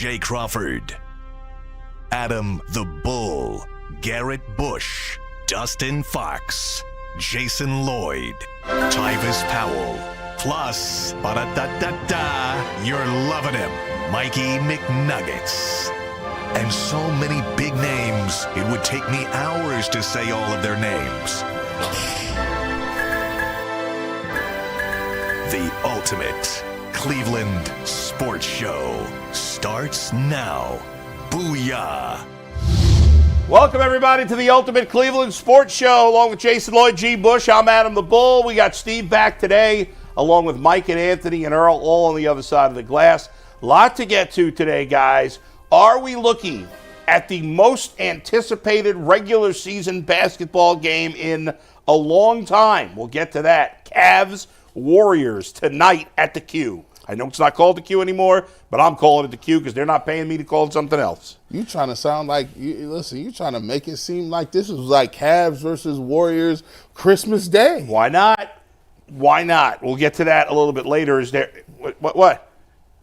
Jay Crawford, Adam the Bull, Garrett Bush, Dustin Fox, Jason Lloyd, Tyvis Powell, plus, ba-da-da-da-da, you're loving him, Mikey McNuggets. And so many big names, it would take me hours to say all of their names. The ultimate Cleveland sports show starts now. Booyah! Welcome, everybody, to the ultimate Cleveland sports show, along with Jason Lloyd, G. Bush. I'm Adam the Bull. We got Steve back today, along with Mike and Anthony and Earl, all on the other side of the glass. Lot to get to today, guys. Are we looking at the most anticipated regular season basketball game in a long time? We'll get to that. Cavs, Warriors tonight at the Q. I know it's not called the Q anymore, but I'm calling it the Q because they're not paying me to call it something else. You trying to sound like, you trying to make it seem like this was like Cavs versus Warriors Christmas Day. Why not? Why not? We'll get to that a little bit later. Is there what?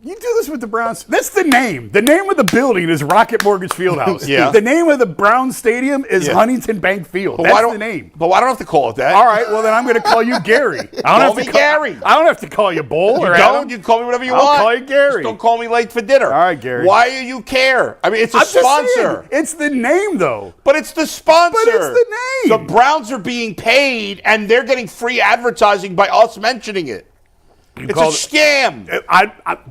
You do this with the Browns. That's the name. The name of the building is Rocket Mortgage Fieldhouse. Yeah. The name of the Browns Stadium is Huntington Bank Field. That's the name. But I don't have to call it that. All right, well, then I'm going to call you Gary. Call me Gary. I don't have to call you Bull or Adam. You can call me whatever you I'll want. call you Gary. Just don't call me late for dinner. All right, Gary. Why do you care? I mean, it's a I'm just sponsor. saying, it's the name, though. But it's the sponsor. But it's the name. The Browns are being paid, and they're getting free advertising by us mentioning it. It's a scam.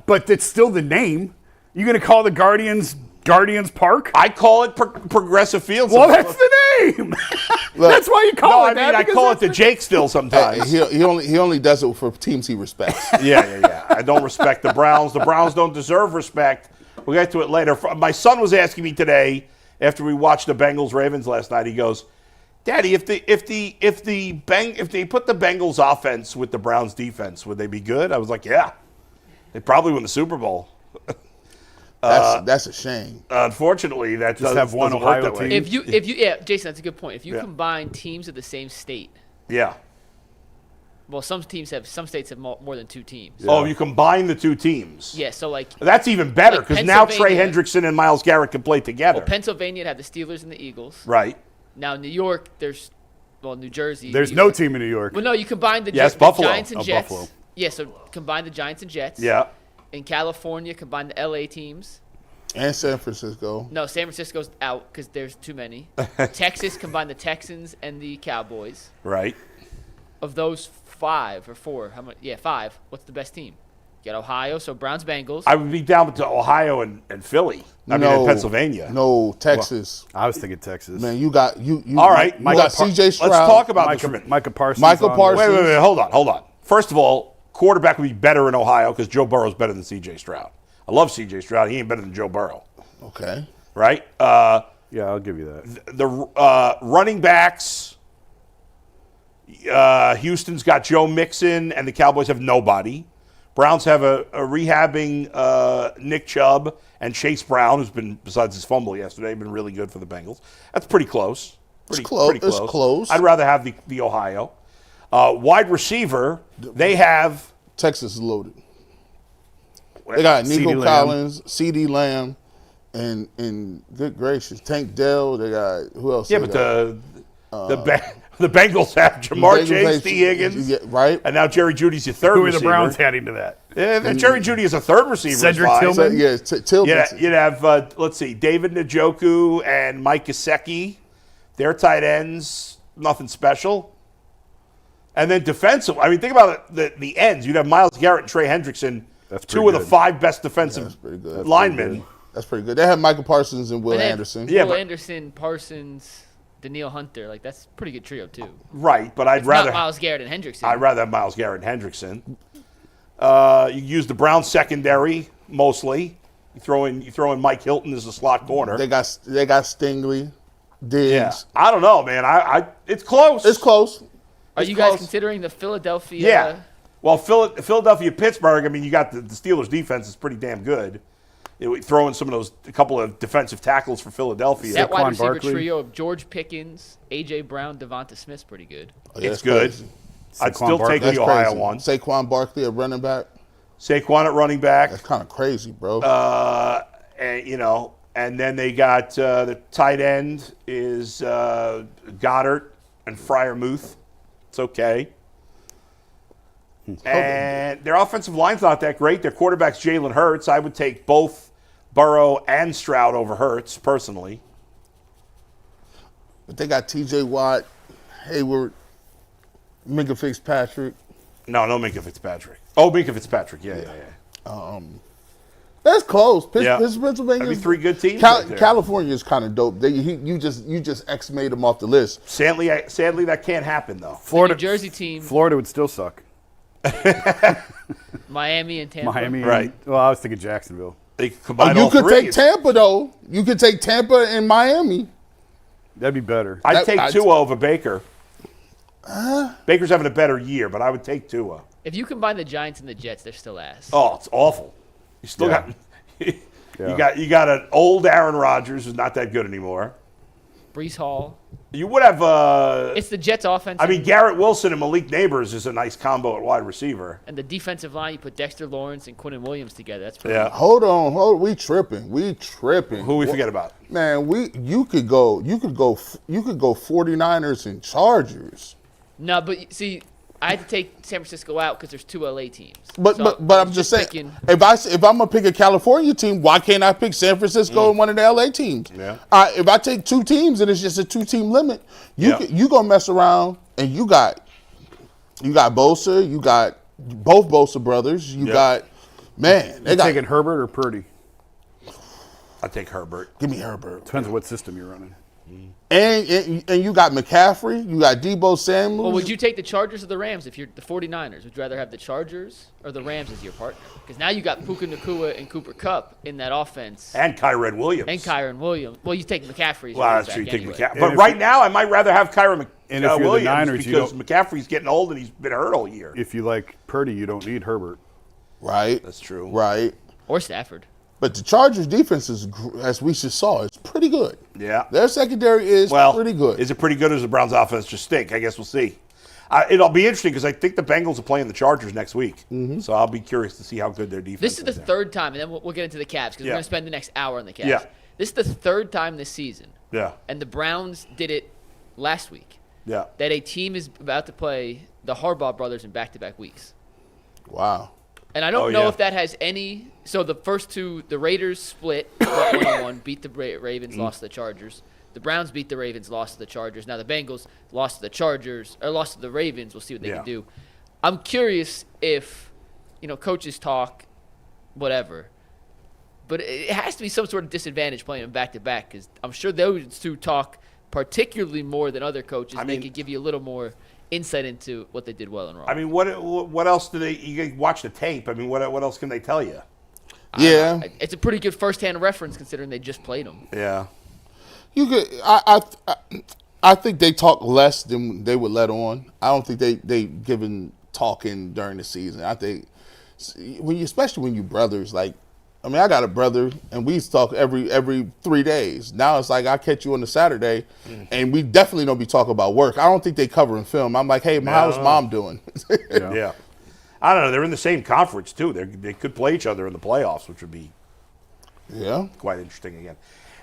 But it's still the name. You going to call the Guardians Park? I call it Progressive Field. Well, that's the name. That's why you call it that. I call it the Jake still sometimes. He only does it for teams he respects. Yeah. I don't respect the Browns. The Browns don't deserve respect. We'll get to it later. My son was asking me today after we watched the Bengals-Ravens last night. He goes, Daddy, if they put the Bengals offense with the Browns defense, would they be good? I was like, yeah. They'd probably win the Super Bowl. That's a shame. Unfortunately, that just have one Ohio team. If you, Jason, that's a good point. If you combine teams of the same state, well, some states have more than two teams. Yeah. Oh, you combine the two teams. Yeah, so that's even better because now Trey Hendrickson and Myles Garrett can play together. Well, Pennsylvania would have the Steelers and the Eagles. Right. Now, New York, New Jersey. There's no team in New York. Well, no, you combine the Buffalo. Giants and Jets. Buffalo. Yeah, so combine the Giants and Jets. Yeah. In California, combine the LA teams. And San Francisco. No, San Francisco's out because there's too many. Texas, combine the Texans and the Cowboys. Right. Of those 5 or 4, how much? Yeah, 5. What's the best team? You got Ohio, so Browns, Bengals. I would be down to Ohio and Philly. And Pennsylvania. No, Texas. Well, I was thinking Texas. Man, you got all right. You got C.J. Stroud. Let's talk about this for a minute. Micah Parsons. Wait. Hold on. First of all, quarterback would be better in Ohio because Joe Burrow's better than C.J. Stroud. I love C.J. Stroud. He ain't better than Joe Burrow. Okay. Right? Yeah, I'll give you that. The running backs, Houston's got Joe Mixon, and the Cowboys have nobody. Browns have a rehabbing Nick Chubb and Chase Brown, who's been, besides his fumble yesterday, been really good for the Bengals. That's pretty close. Pretty close. It's close. I'd rather have the Ohio. Wide receiver, they have... Texas is loaded. They got Nico Collins, C.D. Lamb, and good gracious, Tank Dell. They got who else? Yeah, but the Bengals have Jamar Chase, T. Higgins, right? And now Jerry Judy's your third receiver. Who are the Browns adding to that? Yeah, Jerry Jeudy is a third receiver. Cedric Tillman. Tillman. You'd have let's see, David Njoku and Mike Gesicki. Their tight ends, nothing special. And then defensive. I mean, think about the ends. You'd have Myles Garrett and Trey Hendrickson. That's two of the 5 best defensive linemen. That's pretty good. They have Michael Parsons and Will Anderson. Will Anderson, Parsons, Danielle Hunter. That's a pretty good trio, too. Right, but I'd rather... not Myles Garrett and Hendrickson. I'd rather have Myles Garrett and Hendrickson. You use the Browns secondary, mostly. You throw in Mike Hilton as a slot corner. They got Stingley, Diggs. Yeah. I don't know, man. It's close. It's close. Are you guys considering the Philadelphia... Yeah. Well, Philadelphia, Pittsburgh, I mean, you got the Steelers' defense is pretty damn good. We throw in a couple of defensive tackles for Philadelphia. That wide receiver trio of George Pickens, A.J. Brown, Devonta Smith's pretty good. Oh, yeah, it's good. I'd still take the Ohio one. Saquon Barkley at running back. Saquon at running back. That's kind of crazy, bro. And then they got the tight end is Goddard and Freiermuth. It's okay. And their offensive line's not that great. Their quarterback's Jalen Hurts. I would take both Burrow and Stroud over Hurts, personally. But they got T.J. Watt, Hayward, Minka Fitzpatrick. No Minka Fitzpatrick. Oh, Minka Fitzpatrick. Yeah. That's close. Yeah. Pennsylvania. That'd be 3 good teams. Right there. California is kind of dope. You just X-made them off the list. Sadly, that can't happen though. Florida, New Jersey team. Florida would still suck. Miami and Tampa. Right. Well, I was thinking Jacksonville. They combine You all could three. take Tampa though. You could take Tampa and Miami. That'd be better. I'd take Tua over Baker. Baker's having a better year, but I would take Tua. If you combine the Giants and the Jets, they're still ass. Oh, it's awful. You still Yeah. got you got an old Aaron Rodgers who's not that good anymore. Brees Hall. You would have It's the Jets' offense. I mean, Garrett Wilson and Malik Neighbors is a nice combo at wide receiver. And the defensive line, you put Dexter Lawrence and Quinnen Williams together. That's pretty Yeah. Hold on. We tripping. Who we forget about? Man, you could go 49ers and Chargers. No, but see, I had to take San Francisco out because there's 2 LA teams. But So I'm just saying, picking- if I'm gonna pick a California team, why can't I pick San Francisco and one of the LA teams? Yeah. If I take 2 teams and it's just a 2-team limit, Yeah. you gonna mess around and you got Bosa, you got both Bosa brothers, you got they got. Taking Herbert or Purdy? I'd take Herbert. Give me Herbert. Depends on what system you're running. And you got McCaffrey, you got Debo Samuel. Well, would you take the Chargers or the Rams if you're the 49ers? Would you rather have the Chargers or the Rams as your partner? Because now you got Puka Nacua and Cooper Kupp in that offense. And Kyron Williams. And Kyron Williams. Well, you take McCaffrey. Well, that's true. You take anyway. McCaffrey. But right now, I might rather have Kyron And if you're the Williams Niners, you because don't- McCaffrey's getting old and he's been hurt all year. If you like Purdy, you don't need Herbert. Right. That's true. Right. Or Stafford. But the Chargers' defense is, as we just saw, it's pretty good. Yeah. Their secondary is pretty good. Is it pretty good or does the Browns' offense just stink? I guess we'll see. It'll be interesting because I think the Bengals are playing the Chargers next week. Mm-hmm. So I'll be curious to see how good their defense is. This is the third time, and then we'll get into the Cavs because we're going to spend the next hour on the Cavs. Yeah. This is the third time this season. Yeah. And the Browns did it last week. Yeah. That a team is about to play the Harbaugh brothers in back-to-back weeks. Wow. And I don't know if that has any. So the first 2, the Raiders split 1-1, beat the Ravens, lost to the Chargers. The Browns beat the Ravens, lost to the Chargers. Now the Bengals lost to the Chargers or lost to the Ravens. We'll see what they can do. I'm curious if, coaches talk, whatever. But it has to be some sort of disadvantage playing them back to back because I'm sure those 2 talk particularly more than other coaches. They could give you a little more insight into what they did well and wrong. I mean, what else do they? You watch the tape. I mean, what else can they tell you? Yeah, it's a pretty good first-hand reference considering they just played them. Yeah, you could. I think they talk less than they would let on. I don't think they given talking during the season. I think especially when you brothers like. I mean, I got a brother, and we used to talk every 3 days. Now it's like I catch you on a Saturday, and we definitely don't be talking about work. I don't think they cover in film. I'm like, hey, how's mom doing? Yeah. I don't know. They're in the same conference, too. They could play each other in the playoffs, which would be quite interesting again.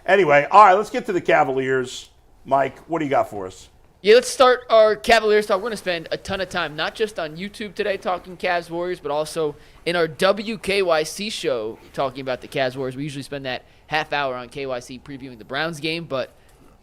Anyway, all right, let's get to the Cavaliers. Mike, what do you got for us? Yeah, let's start our Cavaliers talk. We're going to spend a ton of time, not just on YouTube today talking Cavs Warriors, but also in our WKYC show talking about the Cavs Warriors. We usually spend that half hour on KYC previewing the Browns game, but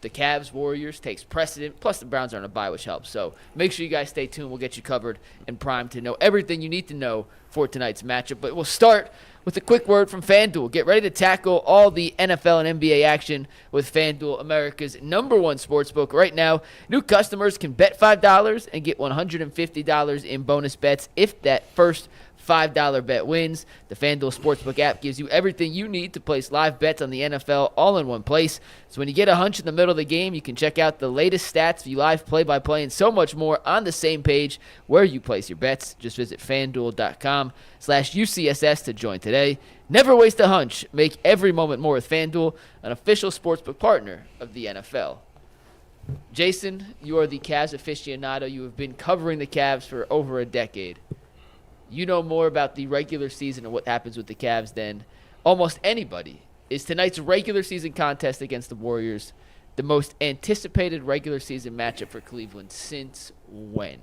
the Cavs Warriors takes precedent. Plus, the Browns are on a bye, which helps. So make sure you guys stay tuned. We'll get you covered and primed to know everything you need to know for tonight's matchup. But we'll start with a quick word from FanDuel. Get ready to tackle all the NFL and NBA action with FanDuel, America's #1 sportsbook. Right now, new customers can bet $5 and get $150 in bonus bets if that first $5 bet wins. The FanDuel Sportsbook app gives you everything you need to place live bets on the NFL all in one place. So when you get a hunch in the middle of the game, you can check out the latest stats, view live play-by-play, and so much more on the same page where you place your bets. Just visit FanDuel.com/UCSS to join today. Never waste a hunch. Make every moment more with FanDuel, an official sportsbook partner of the NFL. Jason, you are the Cavs aficionado. You have been covering the Cavs for over a decade. You know more about the regular season and what happens with the Cavs than almost anybody Is tonight's regular season contest against the Warriors the most anticipated regular season matchup for Cleveland since when?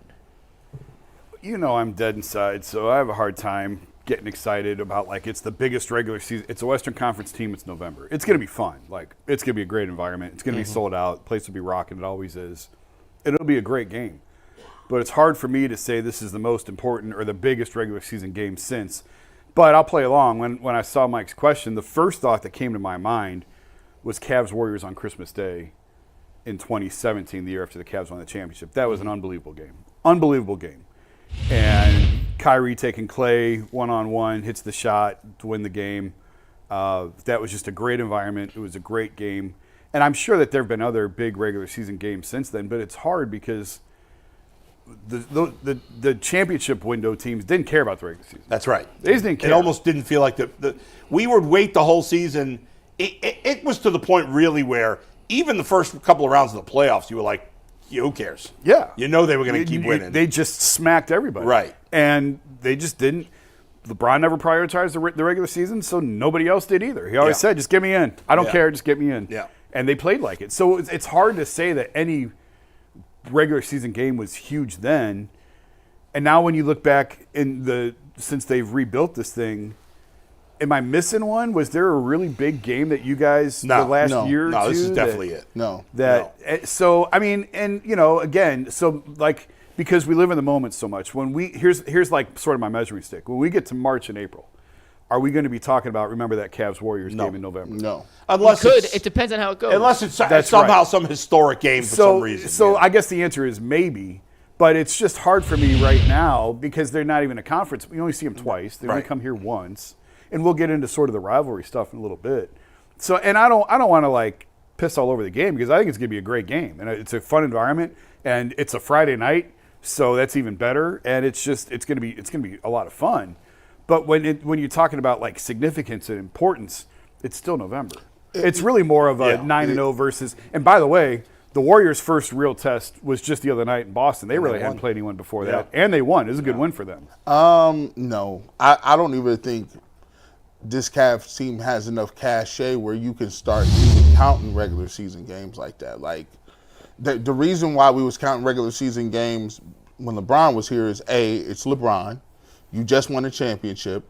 You know I'm dead inside, so I have a hard time getting excited about, like, it's the biggest regular season. It's a Western Conference team. It's November. It's going to be fun. Like, it's going to be a great environment. It's going to be sold out. The place will be rocking. It always is. It'll be a great game. But it's hard for me to say this is the most important or the biggest regular season game since. But I'll play along. When I saw Mike's question, the first thought that came to my mind was Cavs-Warriors on Christmas Day in 2017, the year after the Cavs won the championship. That was an unbelievable game. Unbelievable game. And Kyrie taking Clay one-on-one, hits the shot to win the game. That was just a great environment. It was a great game. And I'm sure that there have been other big regular season games since then, but it's hard because the championship window teams didn't care about the regular season. That's right. They just didn't care. It almost didn't feel like we would wait the whole season. It was to the point really where even the first couple of rounds of the playoffs, you were like, who cares? Yeah. You know they were going to keep winning. They just smacked everybody. Right. And they just didn't. LeBron never prioritized the regular season, so nobody else did either. He always said, just get me in. I don't care, just get me in. Yeah. And they played like it. So it's hard to say that any regular season game was huge then. And now when you look back since they've rebuilt this thing, am I missing one? Was there a really big game that you guys the last year or two? No, this is definitely it. No. So I mean, and again, so like because we live in the moment so much. When here's like sort of my measuring stick. When we get to March and April, are we going to be talking about remember that Cavs Warriors game in November? No. Unless it depends on how it goes. Unless it's somehow some historic game for some reason. So I guess the answer is maybe. But it's just hard for me right now because they're not even a conference. We only see them twice. They only come here once. And we'll get into sort of the rivalry stuff in a little bit. So, and I don't want to like piss all over the game because I think it's going to be a great game and it's a fun environment and it's a Friday night, so that's even better. And it's going to be a lot of fun. But when you're talking about like significance and importance, it's still November. It's really more of a 9-0 versus. And by the way, the Warriors' first real test was just the other night in Boston. They really hadn't played anyone before that, and they won. It was a good win for them. No, I don't even think this Cavs team has enough cachet where you can start even counting regular season games like that. Like the reason why we was counting regular season games when LeBron was here is it's LeBron. You just won a championship.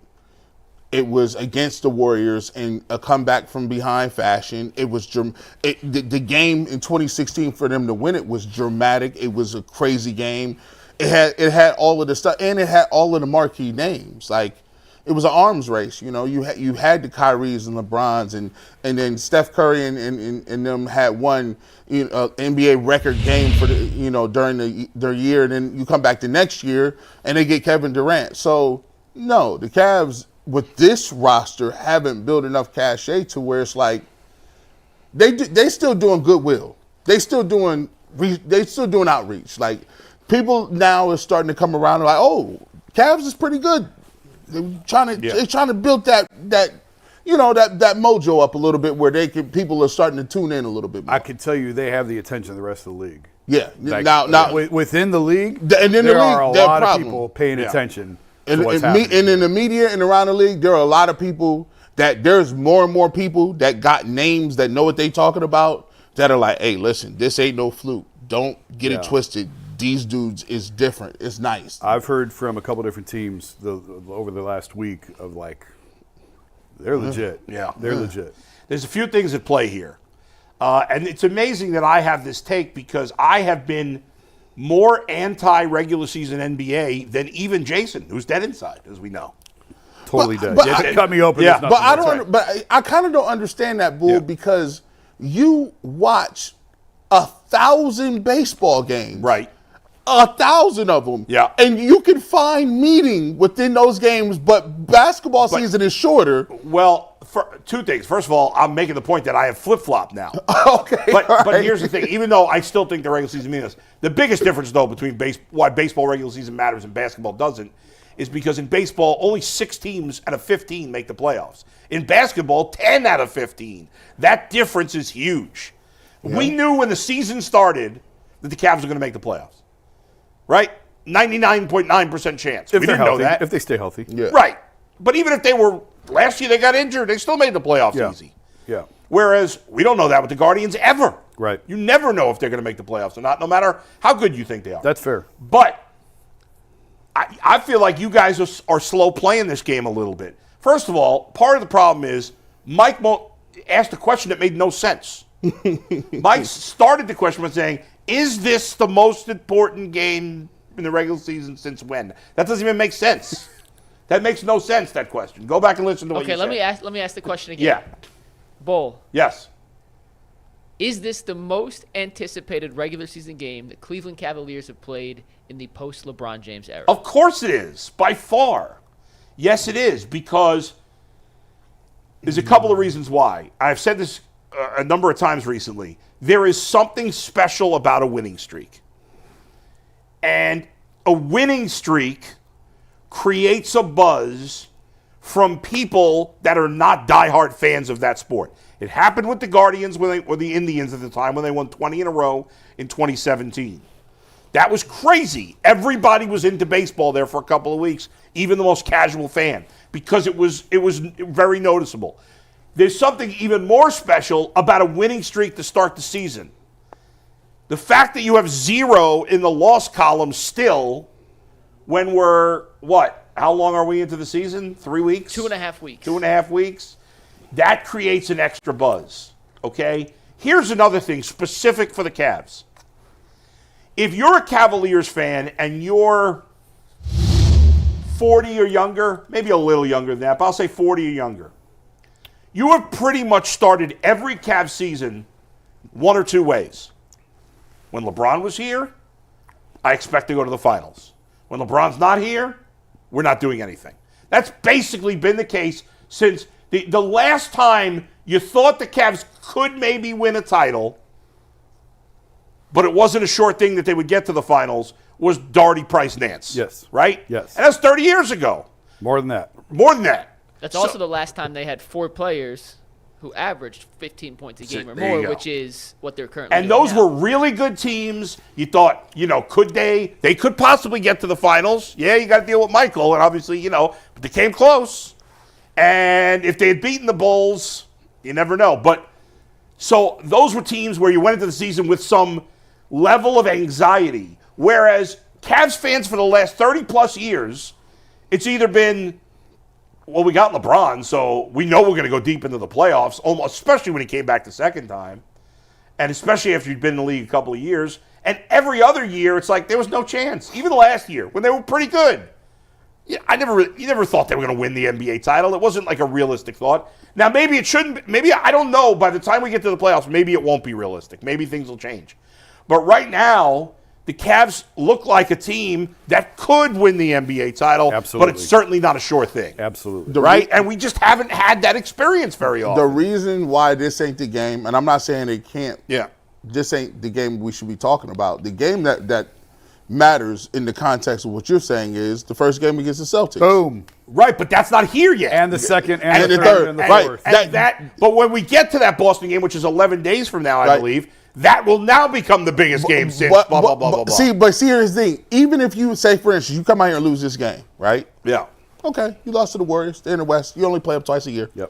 It was against the Warriors in a comeback from behind fashion. It was the game in 2016 for them to win it was dramatic. It was a crazy game. It had all of the stuff and it had all of the marquee names. Like it was an arms race. You know, you had the Kyries and LeBrons and then Steph Curry and them had one NBA record game for during their year. And then you come back the next year and they get Kevin Durant. So no, the Cavs with this roster haven't built enough cachet to where it's like they still doing goodwill. They still doing outreach. Like people now are starting to come around and like, oh, Cavs is pretty good. They're trying to build that mojo up a little bit where people are starting to tune in a little bit more. I can tell you they have the attention of the rest of the league. Yeah. Like, now within the league, and in there the league, are a lot of people paying attention. And in the media and around the league, there are a lot of people there's more and more people that got names that know what they talking about that are like, hey, listen, this ain't no fluke. Don't get it twisted. These dudes is different. It's nice. I've heard from a couple different teams over the last week of like, they're legit. Yeah. They're legit. There's a few things at play here. And it's amazing that I have this take because I have been more anti-regular season NBA than even Jason, who's dead inside, as we know. Totally dead. Cut me open. Yeah, but I kind of don't understand that, Bull, because you watch 1,000 baseball games. Right. 1,000 of them. Yeah. And you can find meaning within those games, but basketball season is shorter. Well, for two things. First of all, I'm making the point that I have flip-flop now. Okay. But here's the thing. Even though I still think the regular season means the biggest difference, though, between why baseball regular season matters and basketball doesn't is because in baseball, only 6 teams out of 15 make the playoffs. In basketball, 10 out of 15. That difference is huge. Yeah. We knew when the season started that the Cavs were going to make the playoffs. Right? 99.9% chance. If we they're didn't healthy, know that. If they stay healthy. Yeah. Right. But even if they were, last year they got injured, they still made the playoffs easy. Yeah. Whereas we don't know that with the Guardians ever. Right. You never know if they're going to make the playoffs or not, no matter how good you think they are. That's fair. But I feel like you guys are slow playing this game a little bit. First of all, part of the problem is Mike asked a question that made no sense. Mike started the question by saying, is this the most important game in the regular season since when? That doesn't even make sense. That makes no sense, that question. Go back and listen to what you said. Okay, let me ask the question again. Yeah. Bull. Yes. Is this the most anticipated regular season game the Cleveland Cavaliers have played in the post-LeBron James era? Of course it is, by far. Yes, it is, because there's a couple of reasons why. I've said this a number of times recently. There is something special about a winning streak. And a winning streak creates a buzz from people that are not diehard fans of that sport. It happened with the Guardians or the Indians at the time when they won 20 in a row in 2017. That was crazy. Everybody was into baseball there for a couple of weeks, even the most casual fan, because it was very noticeable. There's something even more special about a winning streak to start the season. The fact that you have 0 in the loss column still when we're, how long are we into the season? 3 weeks? 2.5 weeks. 2.5 weeks. That creates an extra buzz, okay? Here's another thing specific for the Cavs. If you're a Cavaliers fan and you're 40 or younger, maybe a little younger than that, but I'll say 40 or younger, you have pretty much started every Cavs season one or two ways. When LeBron was here, I expect to go to the finals. When LeBron's not here, we're not doing anything. That's basically been the case since the last time you thought the Cavs could maybe win a title, but it wasn't a sure thing that they would get to the finals, was Daugherty, Price, Nance. Yes. Right? Yes. And that's 30 years ago. More than that. More than that. That's also the last time they had 4 players who averaged 15 points a game or there you more, go. which is what they're currently And doing those now. were really good teams. You thought, could they could possibly get to the finals. Yeah, you got to deal with Michael, and obviously, but they came close. And if they had beaten the Bulls, you never know. But so those were teams where you went into the season with some level of anxiety. Whereas Cavs fans for the last 30-plus years, it's either been, well, we got LeBron, so we know we're going to go deep into the playoffs, almost, especially when he came back the second time, and especially after you'd been in the league a couple of years. And every other year, it's like there was no chance. Even the last year, when they were pretty good. Yeah, you never thought they were going to win the NBA title. It wasn't like a realistic thought. Now, maybe it shouldn't be. Maybe, I don't know. By the time we get to the playoffs, maybe it won't be realistic. Maybe things will change. But right now, the Cavs look like a team that could win the NBA title. Absolutely. But it's certainly not a sure thing. Absolutely. Right? And we just haven't had that experience very often. The reason why this ain't the game, and I'm not saying it can't. Yeah. This ain't the game we should be talking about. The game that matters in the context of what you're saying is the first game against the Celtics. Boom. Right, but that's not here yet. And the second, and, And the the third, third. and the Right. fourth. But when we get to that Boston game, which is 11 days from now, I Right. believe, that will now become the biggest game since blah, blah, blah, blah, blah. See, here's the thing. Even if you say, for instance, you come out here and lose this game, right? Yeah. Okay, you lost to the Warriors. They're in the West. You only play them twice a year. Yep.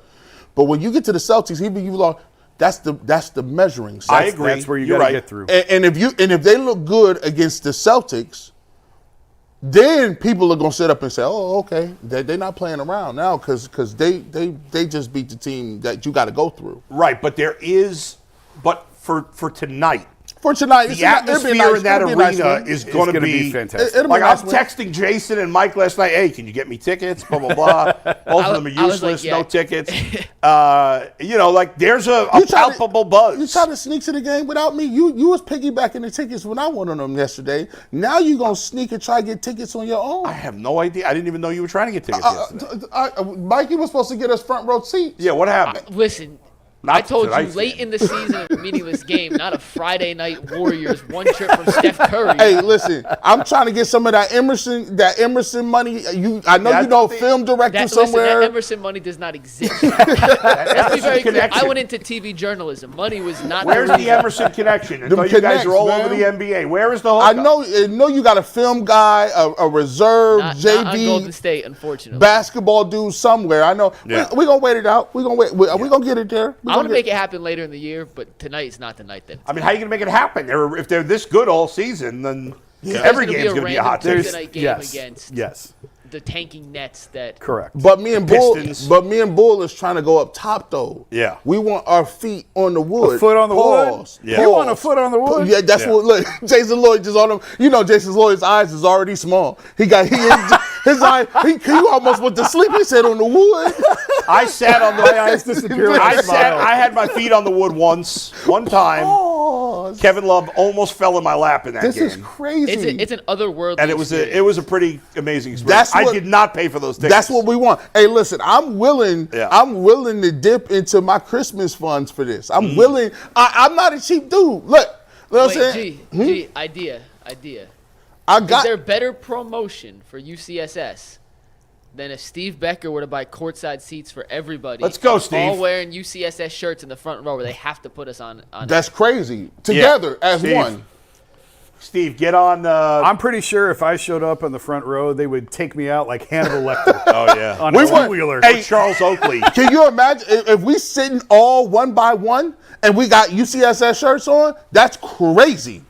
But when you get to the Celtics, even you lost. That's the measuring stick. I agree. That's where you You're got to right. get through. And if they look good against the Celtics, then people are gonna sit up and say, "Oh, okay, they're not playing around now because they just beat the team that you got to go through." Right, but for tonight, For tonight, the atmosphere in that arena is It's going to gonna be fantastic. It'll be Like, I was nice win. texting Jason and Mike last night, hey, can you get me tickets? Blah, blah, blah. Both of them are I was like, useless, yeah. no tickets. There's a You try to- palpable buzz. You try to sneak to the game without me. You was piggybacking the tickets when I won on them yesterday. Now you gonna sneak and try to get tickets on your own. I have no idea. I didn't even know you were trying to get tickets yesterday. Mikey was supposed to get us front row seats. Yeah, what happened? Listen, Not I told you tonight's late game. in the season of a meaningless game, not a Friday night Warriors one trip from Steph Curry. Hey, listen, I'm trying to get some of that Emerson money. I know That's you know the- film director Listen, somewhere. that Emerson money does not exist. Let's be very clear. connection. I went into TV journalism. Money was not Where's the the reason. Emerson connection? I Them thought you guys connects, are all man. over the NBA. Where is the I hookup? know you got a film guy, a reserve, Not on Golden JV, State, unfortunately. basketball dude somewhere. I know. Yeah. We're going to wait it out. We're going to wait. We're going to get it there. I want to make it happen later in the year, but tonight is not the night that. I mean, how are you going to make it happen? If they're this good all season, then every game's going to be a hot Thursday take. night game against Yes. the tanking Nets that. Correct. But me and Bull, Pistons. is trying to go up top though. Yeah. We want our feet on the wood. A foot on the Pause. wood? You want a foot on the wood? Yeah, that's what. Look, Jason Lloyd just on him. You know, Jason Lloyd's eyes is already small. His eye. He almost went to sleep. He said on the wood. I sat on the My eyes disappear. I had my feet on the wood one time. Oh, Kevin Love almost fell in my lap in that this game. is crazy. It's an otherworldly. And it was a pretty amazing experience. That's what- I did not pay for those tickets. That's what we want. Hey, listen, I'm willing. Yeah. I'm willing to dip into my Christmas funds for this. I'm willing. I'm not a cheap dude. Look, you know what I'm saying? G, idea. I Is got. there better promotion for UCSS than if Steve Becker were to buy courtside seats for everybody? Let's go, Steve. All wearing UCSS shirts in the front row where they have to put us on. That's crazy. Together as Steve. one. Steve, get on. I'm pretty sure if I showed up on the front row, they would take me out like Hannibal Lecter. Oh yeah, On a want- two-wheeler. Hey, Charles Oakley. Can you imagine if we sitting all one by one and we got UCSS shirts on? That's crazy.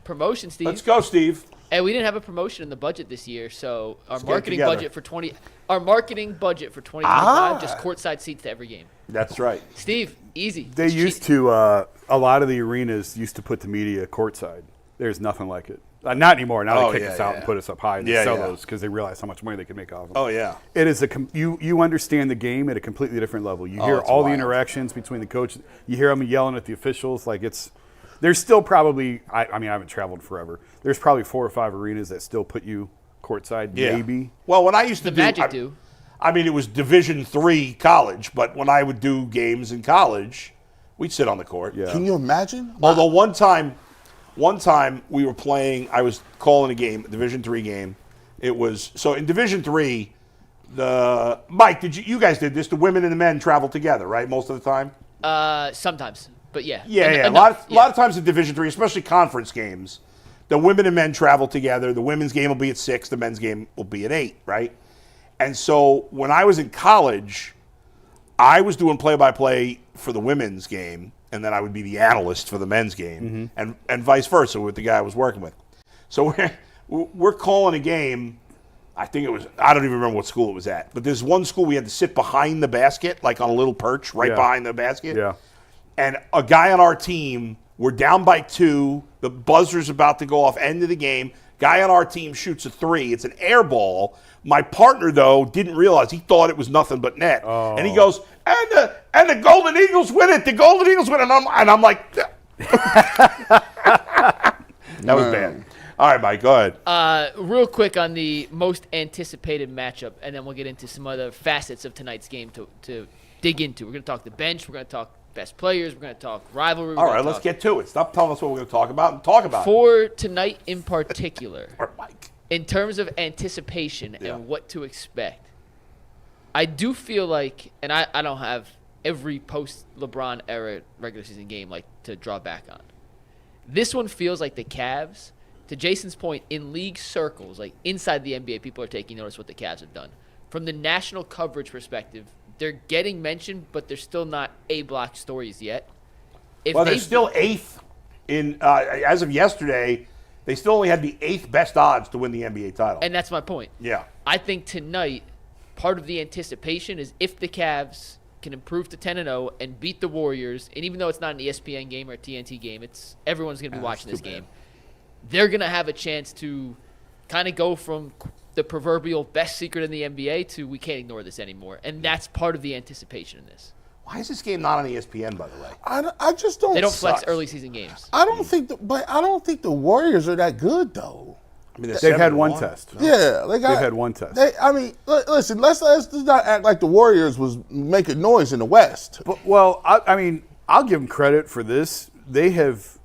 promotion, Steve. Let's go, Steve. And we didn't have a promotion in the budget this year, so our get marketing together. budget for 2025 just courtside seats to every game. That's right. Steve, easy. They It's used cheap. to, a lot of the arenas used to put the media courtside. There's nothing like it. Not anymore. Now Oh, they kick yeah, us out yeah. and put us up high and Yeah, sell yeah. those because they realize how much money they can make off them. Oh yeah. It is you understand the game at a completely different level. You hear it's all the wild. interactions between the coaches. You hear them yelling at the officials. Like there's still probably, I mean, I haven't traveled forever. There's probably 4 or 5 arenas that still put you courtside, Yeah. maybe. Well, when I used to The do, Magic do. I mean, it was Division III college, but when I would do games in college, we'd sit on the court. Yeah. Can you imagine? Although one time we were playing, I was calling a game, a Division III game. It was so in Division III. Mike, you guys did this? The women and the men travel together, right? Most of the time. Sometimes, but yeah. Yeah. A Enough, lot of times in Division III, especially conference games, the women and men travel together. The women's game will be at 6. The men's game will be at 8, right? And so when I was in college, I was doing play-by-play for the women's game, and then I would be the analyst for the men's game, and vice versa with the guy I was working with. So we're calling a game. I think it was, I don't even remember what school it was at, but there's one school we had to sit behind the basket, like on a little perch right Yeah. behind the basket. Yeah. And a guy on our team, we're down by 2. The buzzer's about to go off, end of the game. Guy on our team shoots a 3. It's an air ball. My partner, though, didn't realize. He thought it was nothing but net. Oh. And he goes, and the Golden Eagles win it. The Golden Eagles win it. And I'm like, that was bad. All right, Mike, go ahead. Real quick on the most anticipated matchup, and then we'll get into some other facets of tonight's game to dig into. We're going to talk the bench. We're going to talk best players. We're going to talk rivalry. All right, let's get to it. Stop telling us what we're going to talk about and talk about it. For tonight in particular, All right, Mike. in terms of anticipation Yeah. and what to expect, I do feel like, and I don't have every post-LeBron era regular season game like to draw back on. This one feels like the Cavs, to Jason's point, in league circles, like inside the NBA, people are taking notice what the Cavs have done. From the national coverage perspective, they're getting mentioned, but they're still not A-block stories yet. If Well, they- they're still 8th in, as of yesterday, they still only had the 8th best odds to win the NBA title. and that's my point. Yeah. I think tonight, part of the anticipation is if the Cavs can improve to 10-0 and beat the Warriors, and even though it's not an ESPN game or a TNT game, everyone's going to be watching this game. They're going to have a chance to kind of go from the proverbial best secret in the NBA to we can't ignore this anymore. And that's part of the anticipation in this. Why is this game not on ESPN, by the way? I just don't. They don't flex Sucks. early season games. I don't think. But I don't think the Warriors are that good though. I mean, They've had one test. Yeah, they've had one test. I mean, listen. Let's not act like the Warriors was making noise in the West. Well, I mean, I'll give them credit for this. They have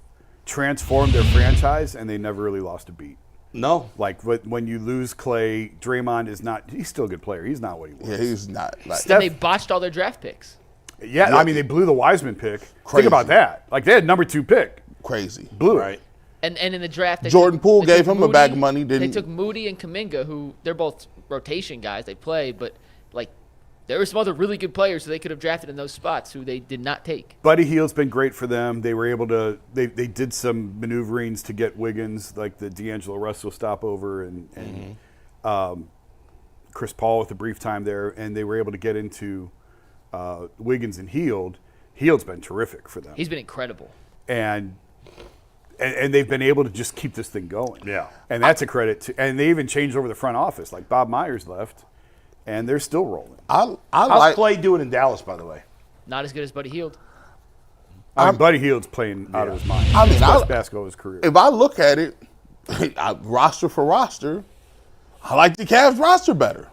transformed their franchise, and they never really lost a beat. No. Like when you lose Clay, Draymond is not. He's still a good player. He's not what he was. Yeah, he's not. Like, Then they botched all their draft picks. Yeah, I mean, they blew the Wiseman pick. Crazy. Think about that. Like they had number 2 pick, crazy. blew it. Right. And in the draft, they Jordan took- Poole they gave took him a bag of money, They didn't- took Moody and Kuminga, who they're both rotation guys. They play, but like there were some other really good players who they could have drafted in those spots who they did not take. Buddy Hield's been great for them. They were able to they did some maneuverings to get Wiggins, like the D'Angelo Russell stopover and Chris Paul with a brief time there, and they were able to get into Wiggins and Hield. Hield's been terrific for them. He's been incredible. And they've been able to just keep this thing going. Yeah. And that's a credit to, and they even changed over the front office. Like Bob Myers left, and they're still rolling. I How's like Clay doing in Dallas, by the way? Not as good as Buddy Hield. I mean, Buddy Hield's playing out of his mind. I mean, His best basketball of his career. if I look at it, roster for roster, I like the Cavs roster better.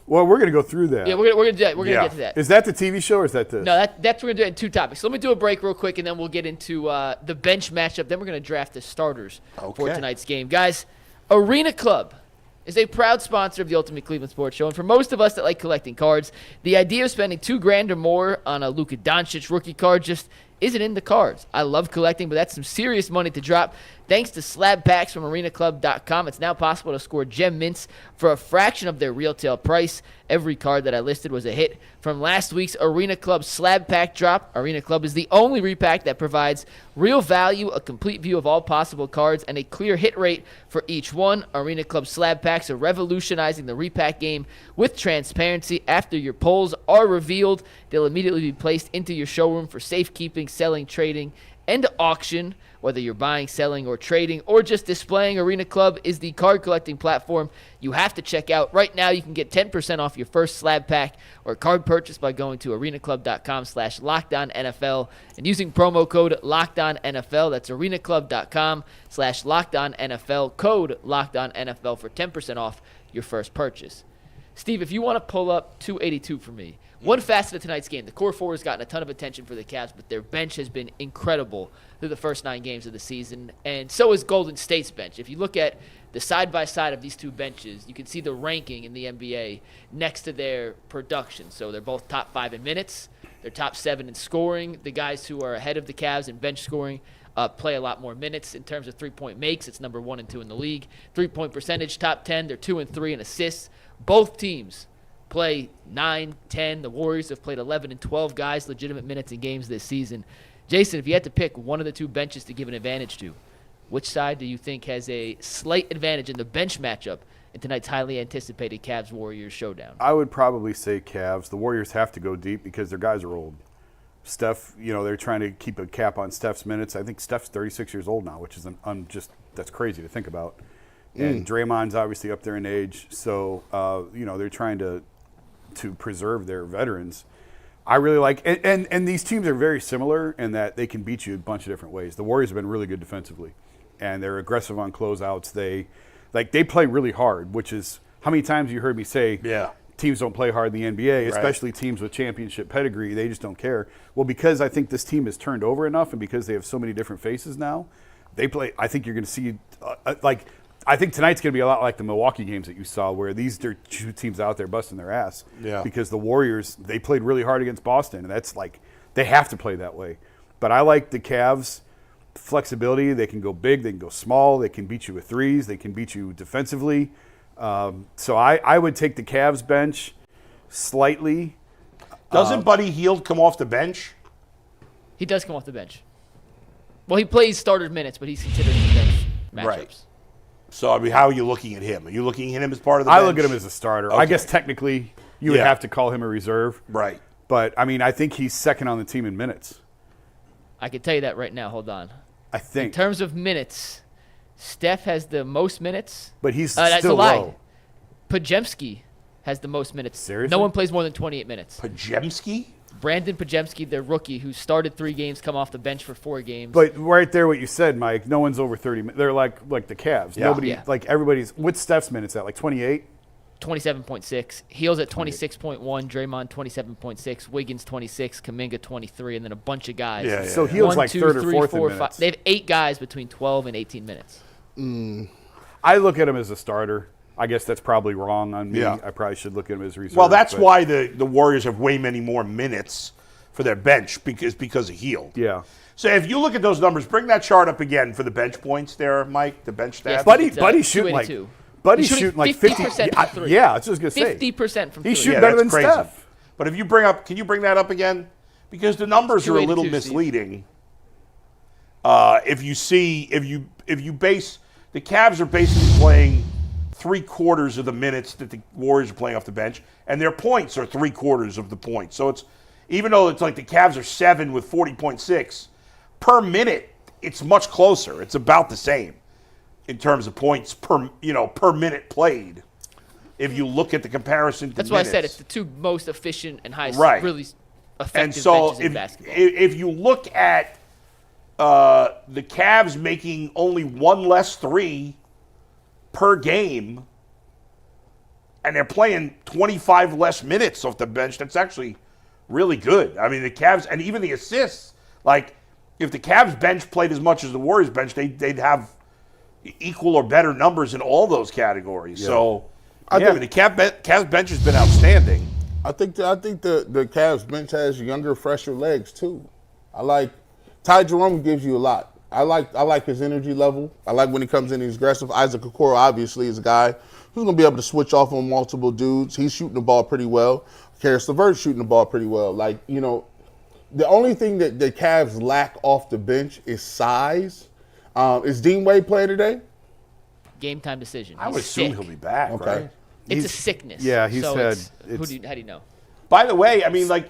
Well, we're going to go through that. Yeah, we're gonna do that. We're gonna get to that. Is that the TV show or is that the? No, that's we're gonna do it in 2 topics. So let me do a break real quick, and then we'll get into the bench matchup. Then we're gonna draft the starters for Okay. tonight's game, guys. Arena Club is a proud sponsor of the Ultimate Cleveland Sports Show, and for most of us that like collecting cards, the idea of spending $2,000 or more on a Luka Doncic rookie card just isn't in the cards. I love collecting, but that's some serious money to drop. Thanks to slab packs from arenaclub.com, it's now possible to score gem mints for a fraction of their retail price. Every card that I listed was a hit from last week's Arena Club slab pack drop. Arena Club is the only repack that provides real value, a complete view of all possible cards, and a clear hit rate for each one. Arena Club slab packs are revolutionizing the repack game with transparency. After your pulls are revealed, they'll immediately be placed into your showroom for safekeeping, selling, trading, and auction. Whether you're buying, selling, or trading, or just displaying, Arena Club is the card collecting platform you have to check out. Right now, you can get 10% off your first slab pack or card purchase by going to arenaclub.com/LockedOnNFL and using promo code LockedOnNFL. That's arenaclub.com/LockedOnNFL, code LockedOnNFL for 10% off your first purchase. Steve, if you want to pull up 282 for me, one facet of tonight's game, the core four has gotten a ton of attention for the Cavs, but their bench has been incredible through the first 9 games of the season, and so is Golden State's bench. If you look at the side-by-side of these two benches, you can see the ranking in the NBA next to their production. So they're both top 5 in minutes. They're top 7 in scoring. The guys who are ahead of the Cavs in bench scoring play a lot more minutes. In terms of three-point makes, it's number 1 and 2 in the league. Three-point percentage, top 10. They're 2 and 3 in assists. Both teams play 9, 10. The Warriors have played 11 and 12 guys legitimate minutes in games this season. Jason, if you had to pick one of the two benches to give an advantage to, which side do you think has a slight advantage in the bench matchup in tonight's highly anticipated Cavs-Warriors showdown? I would probably say Cavs. The Warriors have to go deep because their guys are old. Steph, they're trying to keep a cap on Steph's minutes. I think Steph's 36 years old now, which is that's crazy to think about. And Draymond's obviously up there in age, so they're trying to preserve their veterans. I really like, and these teams are very similar in that they can beat you a bunch of different ways. The Warriors have been really good defensively, and they're aggressive on closeouts. They play really hard, which is how many times you heard me say, teams don't play hard in the NBA, especially teams with championship pedigree. They just don't care. Well, because I think this team has turned over enough, and because they have so many different faces now, they play. I think you're going to see I think tonight's going to be a lot like the Milwaukee games that you saw, where these are two teams out there busting their ass. Yeah. Because the Warriors, they played really hard against Boston, and that's they have to play that way. But I like the Cavs' flexibility. They can go big, they can go small, they can beat you with threes, they can beat you defensively. So I would take the Cavs bench slightly. Doesn't Buddy Hield come off the bench? He does come off the bench. Well, he plays starter minutes, but he's considered in the bench matchups. Right. So, how are you looking at him? Are you looking at him as part of the bench? I look at him as a starter. Okay. I guess technically you would have to call him a reserve. Right. But, I think he's second on the team in minutes. I can tell you that right now. Hold on. I think. In terms of minutes, Steph has the most minutes. But he's that's still a lie. low. Pajemski has the most minutes. Seriously? No one plays more than 28 minutes. Pajemski? Brandon Pajemski, their rookie, who started 3 games, come off the bench for 4 games. But right there, what you said, Mike, no one's over 30 minutes. They're like the Cavs. Yeah. Nobody, Yeah. everybody's, what's Steph's minutes at, 28? 27.6. Heels at 26.1. Draymond 27.6. Wiggins 26. Kuminga 23. And then a bunch of guys. Yeah, So Heels 1, 2, third or 3, fourth 4, in 5. minutes. They have 8 guys between 12 and 18 minutes. I look at him as a starter. I guess that's probably wrong on me. Yeah. I probably should look at him as a reserve. Well, that's but- why the Warriors have way many more minutes for their bench because of Hield. Yeah. So if you look at those numbers, bring that chart up again for the bench points there, Mike, the bench stats. Yes, Buddy, It's, Buddy's shooting 282. Buddy's shooting like 50% from three. Yeah, I was just gonna say 50% from three. He's shooting better than crazy. Steph. But if you can you bring that up again? Because the numbers are a little 282, misleading. If you base the Cavs are basically playing 3/4 of the minutes that the Warriors are playing off the bench, and their points are 3/4 of the points. So it's even though it's like the Cavs are 7 with 40.6 per minute, it's much closer. It's about the same in terms of points per minute played. If you look at the comparison to That's minutes. why I said it's the two most efficient and highest, Right. really effective And so benches in basketball. if you look at the Cavs making only one less three per game, and they're playing 25 less minutes off the bench, that's actually really good. I mean, the Cavs, and even the assists, like if the Cavs bench played as much as the Warriors bench, they'd have equal or better numbers in all those categories. Yeah. So, I mean, the Cavs bench has been outstanding. I think the Cavs bench has younger, fresher legs too. I like Ty Jerome gives you a lot. I like his energy level. I like when he comes in, he's aggressive. Isaac Okoro obviously is a guy who's going to be able to switch off on multiple dudes. He's shooting the ball pretty well. Karis LeVert's shooting the ball pretty well. Like, you know, the only thing that the Cavs lack off the bench is size. Is Dean Wade playing today? Game time decision. I would He's assume sick. he'll be back, Okay. right? It's a sickness. Yeah, he so said how do you know? By the way, I mean, like,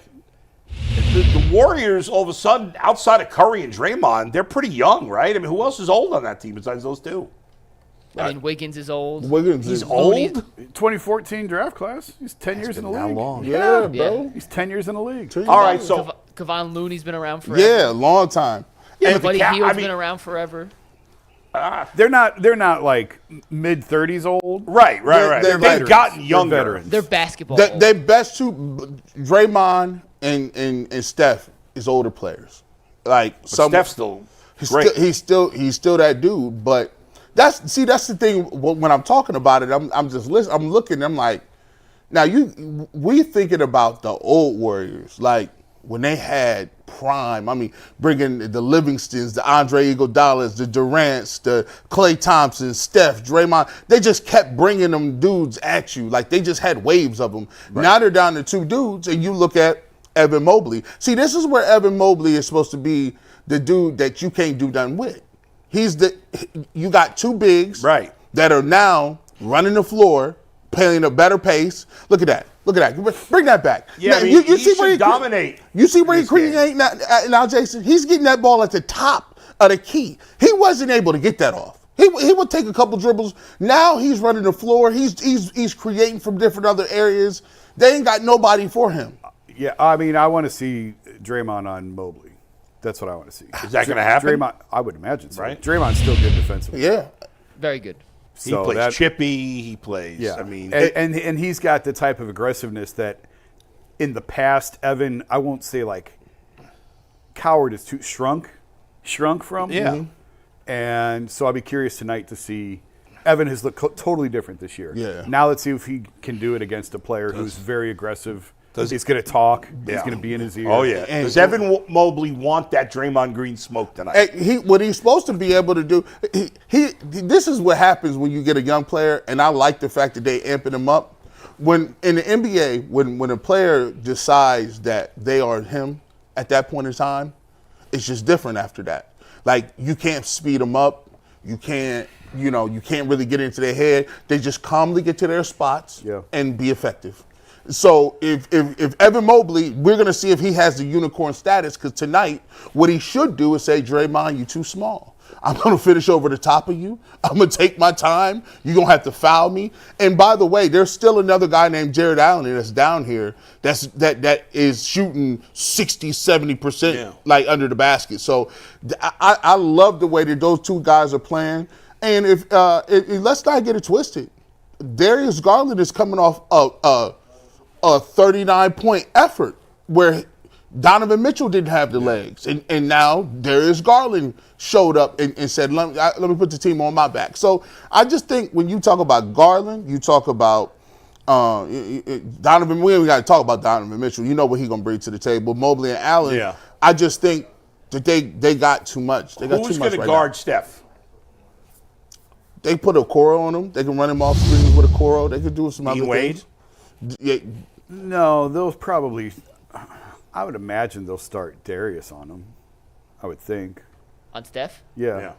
the Warriors, all of a sudden, outside of Curry and Draymond, they're pretty young, right? I mean, who else is old on that team besides those two? I mean, Wiggins is old. Wiggins He's is old? 2014 draft class. He's 10 years in the league. How long? Yeah, bro. He's 10 years in the league. All right, so Kevon Looney's been around forever. Yeah, long time. yeah, but Buddy the Hield's been around forever. They're not like mid 30s old. right. They're They've veterans. gotten younger. They're veterans. They're basketball. They best two, Draymond and Steph is older players. Like Steph's still great. he's still that dude. But that's the thing. When I'm talking about it, I'm just listening. I'm looking. I'm like, now we thinking about the old Warriors, like when they had prime. I mean, bringing the Livingstons, the Andre Iguodala's, the Durant's, the Klay Thompson, Steph, Draymond. They just kept bringing them dudes at you. Like they just had waves of them. Right. Now they're down to two dudes, and you look at Evan Mobley. See, this is where Evan Mobley is supposed to be the dude that you can't do nothing with. You got two bigs Right. that are now running the floor, playing a better pace. Look at that. Bring that back. Yeah, now, I mean, you he see where should dominate. You see where he this game. creating now, Jason? He's getting that ball at the top of the key. He wasn't able to get that off. He would take a couple dribbles. Now he's running the floor. He's creating from different other areas. They ain't got nobody for him. Yeah, I mean, I want to see Draymond on Mobley. That's what I want to see. Is that going to happen? Draymond, I would imagine so. Right. Draymond's still good defensively. Yeah. Very good. He plays chippy. He plays. Yeah, I mean, and he's got the type of aggressiveness that in the past, Evan, I won't say like coward is too shrunk from. Yeah. Mm-hmm. And so I'll be curious tonight to see. Evan has looked totally different this year. Yeah. Now let's see if he can do it against a player who's very aggressive. He's going to talk. Yeah. He's going to be in his ear. oh yeah. Does Evan Mobley want that Draymond Green smoke tonight? What he's supposed to be able to do, this is what happens when you get a young player, and I like the fact that they amping him up. When in the NBA, when a player decides that they are him at that point in time, it's just different after that. Like you can't speed them up, you can't really get into their head. They just calmly get to their spots and be effective. So if Evan Mobley, we're going to see if he has the unicorn status, because tonight what he should do is say, Draymond, you too small. I'm going to finish over the top of you. I'm going to take my time. You're going to have to foul me. And by the way, there's still another guy named Jared Allen that's down here that is shooting 60, 70% like under the basket. So I love the way that those two guys are playing. And if let's not get it twisted. Darius Garland is coming off a 39-point effort where Donovan Mitchell didn't have the legs. And now Darius Garland showed up and said, let me put the team on my back. So I just think when you talk about Garland, you talk about Donovan. We ain't got to talk about Donovan Mitchell. You know what he's going to bring to the table. Mobley and Allen. Yeah. I just think that they got too much. They got Who's too much going to right guard now. Steph? They put a Coro on him. They can run him off screens with a Coro. They could do some other Wade? things. Yeah, No, they'll probably. I would imagine they'll start Darius on him. I would think. On Steph? Yeah.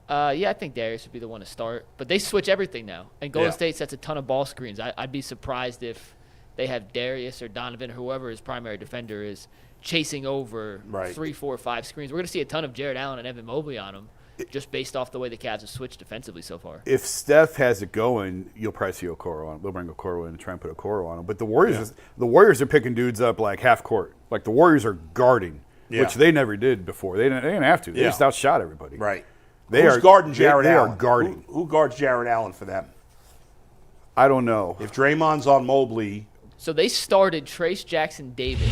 Yeah, I think Darius would be the one to start. But they switch everything now. And Golden Yeah. State sets a ton of ball screens. I'd be surprised if they have Darius or Donovan or whoever his primary defender is chasing over 3, 4, 5 screens. We're going to see a ton of Jared Allen and Evan Mobley on him just based off the way the Cavs have switched defensively so far. If Steph has it going, you'll probably see Okoro on him. They'll bring Okoro in and try and put Okoro on him. But the Warriors are picking dudes up like half court. Like the Warriors are guarding, which they never did before. They didn't have to. They just outshot everybody. Right. Who's guarding Jared Allen? They are guarding. Who guards Jared Allen for them? I don't know. If Draymond's on Mobley, So they started Trace Jackson Davis,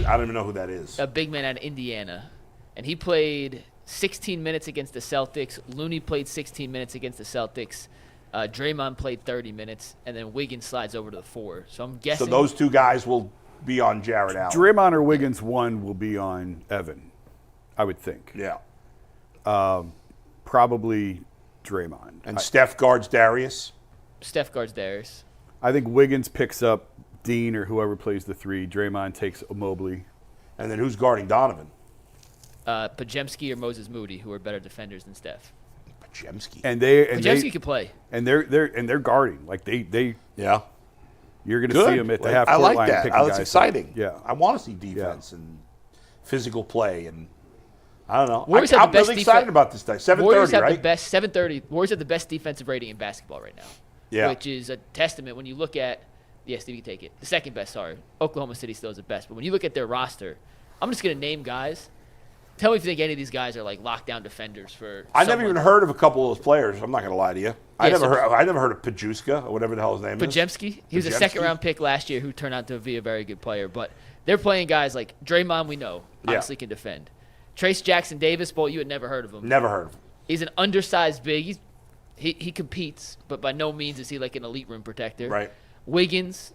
I don't even know who that is. a big man out of Indiana. And he played 16 minutes against the Celtics. Looney played 16 minutes against the Celtics. Draymond played 30 minutes. And then Wiggins slides over to the 4. So I'm guessing. So those two guys will be on Jared Allen. Draymond or Wiggins one will be on Evan, I would think. Yeah. Probably Draymond. And Steph guards Darius. Steph guards Darius. I think Wiggins picks up Dean or whoever plays the 3. Draymond takes Mobley. And then who's guarding Donovan? Pajemski or Moses Moody, who are better defenders than Steph. Pajemski. Pajemski could play. And they're guarding. Like they Yeah. you're going to Good. see them at the half court I like line that. picking That's guys exciting. up. Yeah. I want to see defense and physical play, and I don't know. Warriors have I'm the best really excited about this day. 7:30, Warriors have right? the best 7:30. Warriors have the best defensive rating in basketball right now. Yeah. Which is a testament when you look at. Yes, Steve, you take it. The second best. Sorry, Oklahoma City still is the best. But when you look at their roster, I'm just gonna name guys. Tell me if you think any of these guys are like lockdown defenders for. I never even heard of a couple of those players. I'm not going to lie to you. I never heard of Pajuska or whatever the hell his name is. Pajemski. He was a second-round pick last year who turned out to be a very good player. But they're playing guys like Draymond, we know, obviously can defend. Trace Jackson Davis, Bolt, you had never heard of him. Never heard of him. He's an undersized big. He competes, but by no means is he like an elite rim protector. Right. Wiggins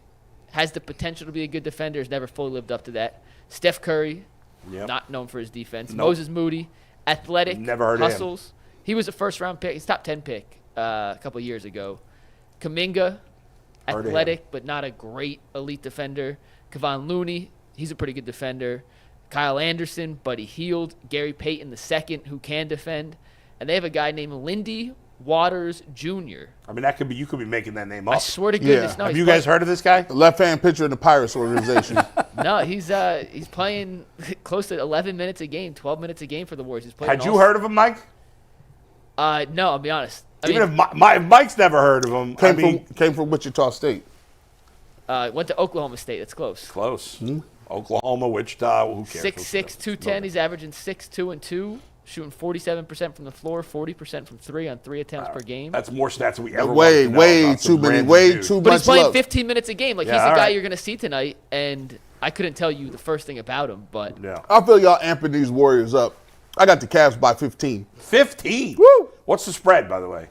has the potential to be a good defender, has never fully lived up to that. Steph Curry, not known for his defense. Nope. Moses Moody, athletic, Never heard of him. hustles. He was a first-round pick. He's top 10 pick a couple of years ago. Kuminga, Heard of athletic, but not a great elite defender. Kevon Looney, he's a pretty good defender. Kyle Anderson, Buddy Hield, Gary Payton II, who can defend. And they have a guy named Lindy Waters Jr. I mean, that could be. You could be making that name up. I swear to goodness, Yeah. no. Have he's you guys heard of this guy? left-hand pitcher in the Pirates organization. No, he's playing close to 11 minutes a game, 12 minutes a game for the Warriors. He's playing. Had you heard of him, Mike? No, I'll be honest. Even if Mike's never heard of him, Came from Wichita State. Went to Oklahoma State. That's close. close. Oklahoma, Wichita. Who cares? 6'6", 210. He's averaging 6'2" and 2, shooting 47% from the floor, 40% from 3 on 3 attempts per game. That's more stats than we ever. Way wanted to know about too some many. random Way dude. too But much he's playing love. 15 minutes a game. Like, Yeah, he's the all guy right. you're going to see tonight, and I couldn't tell you the first thing about him, but Yeah. I feel y'all amping these Warriors up. I got the Cavs by 15. 15. Woo! What's the spread, by the way?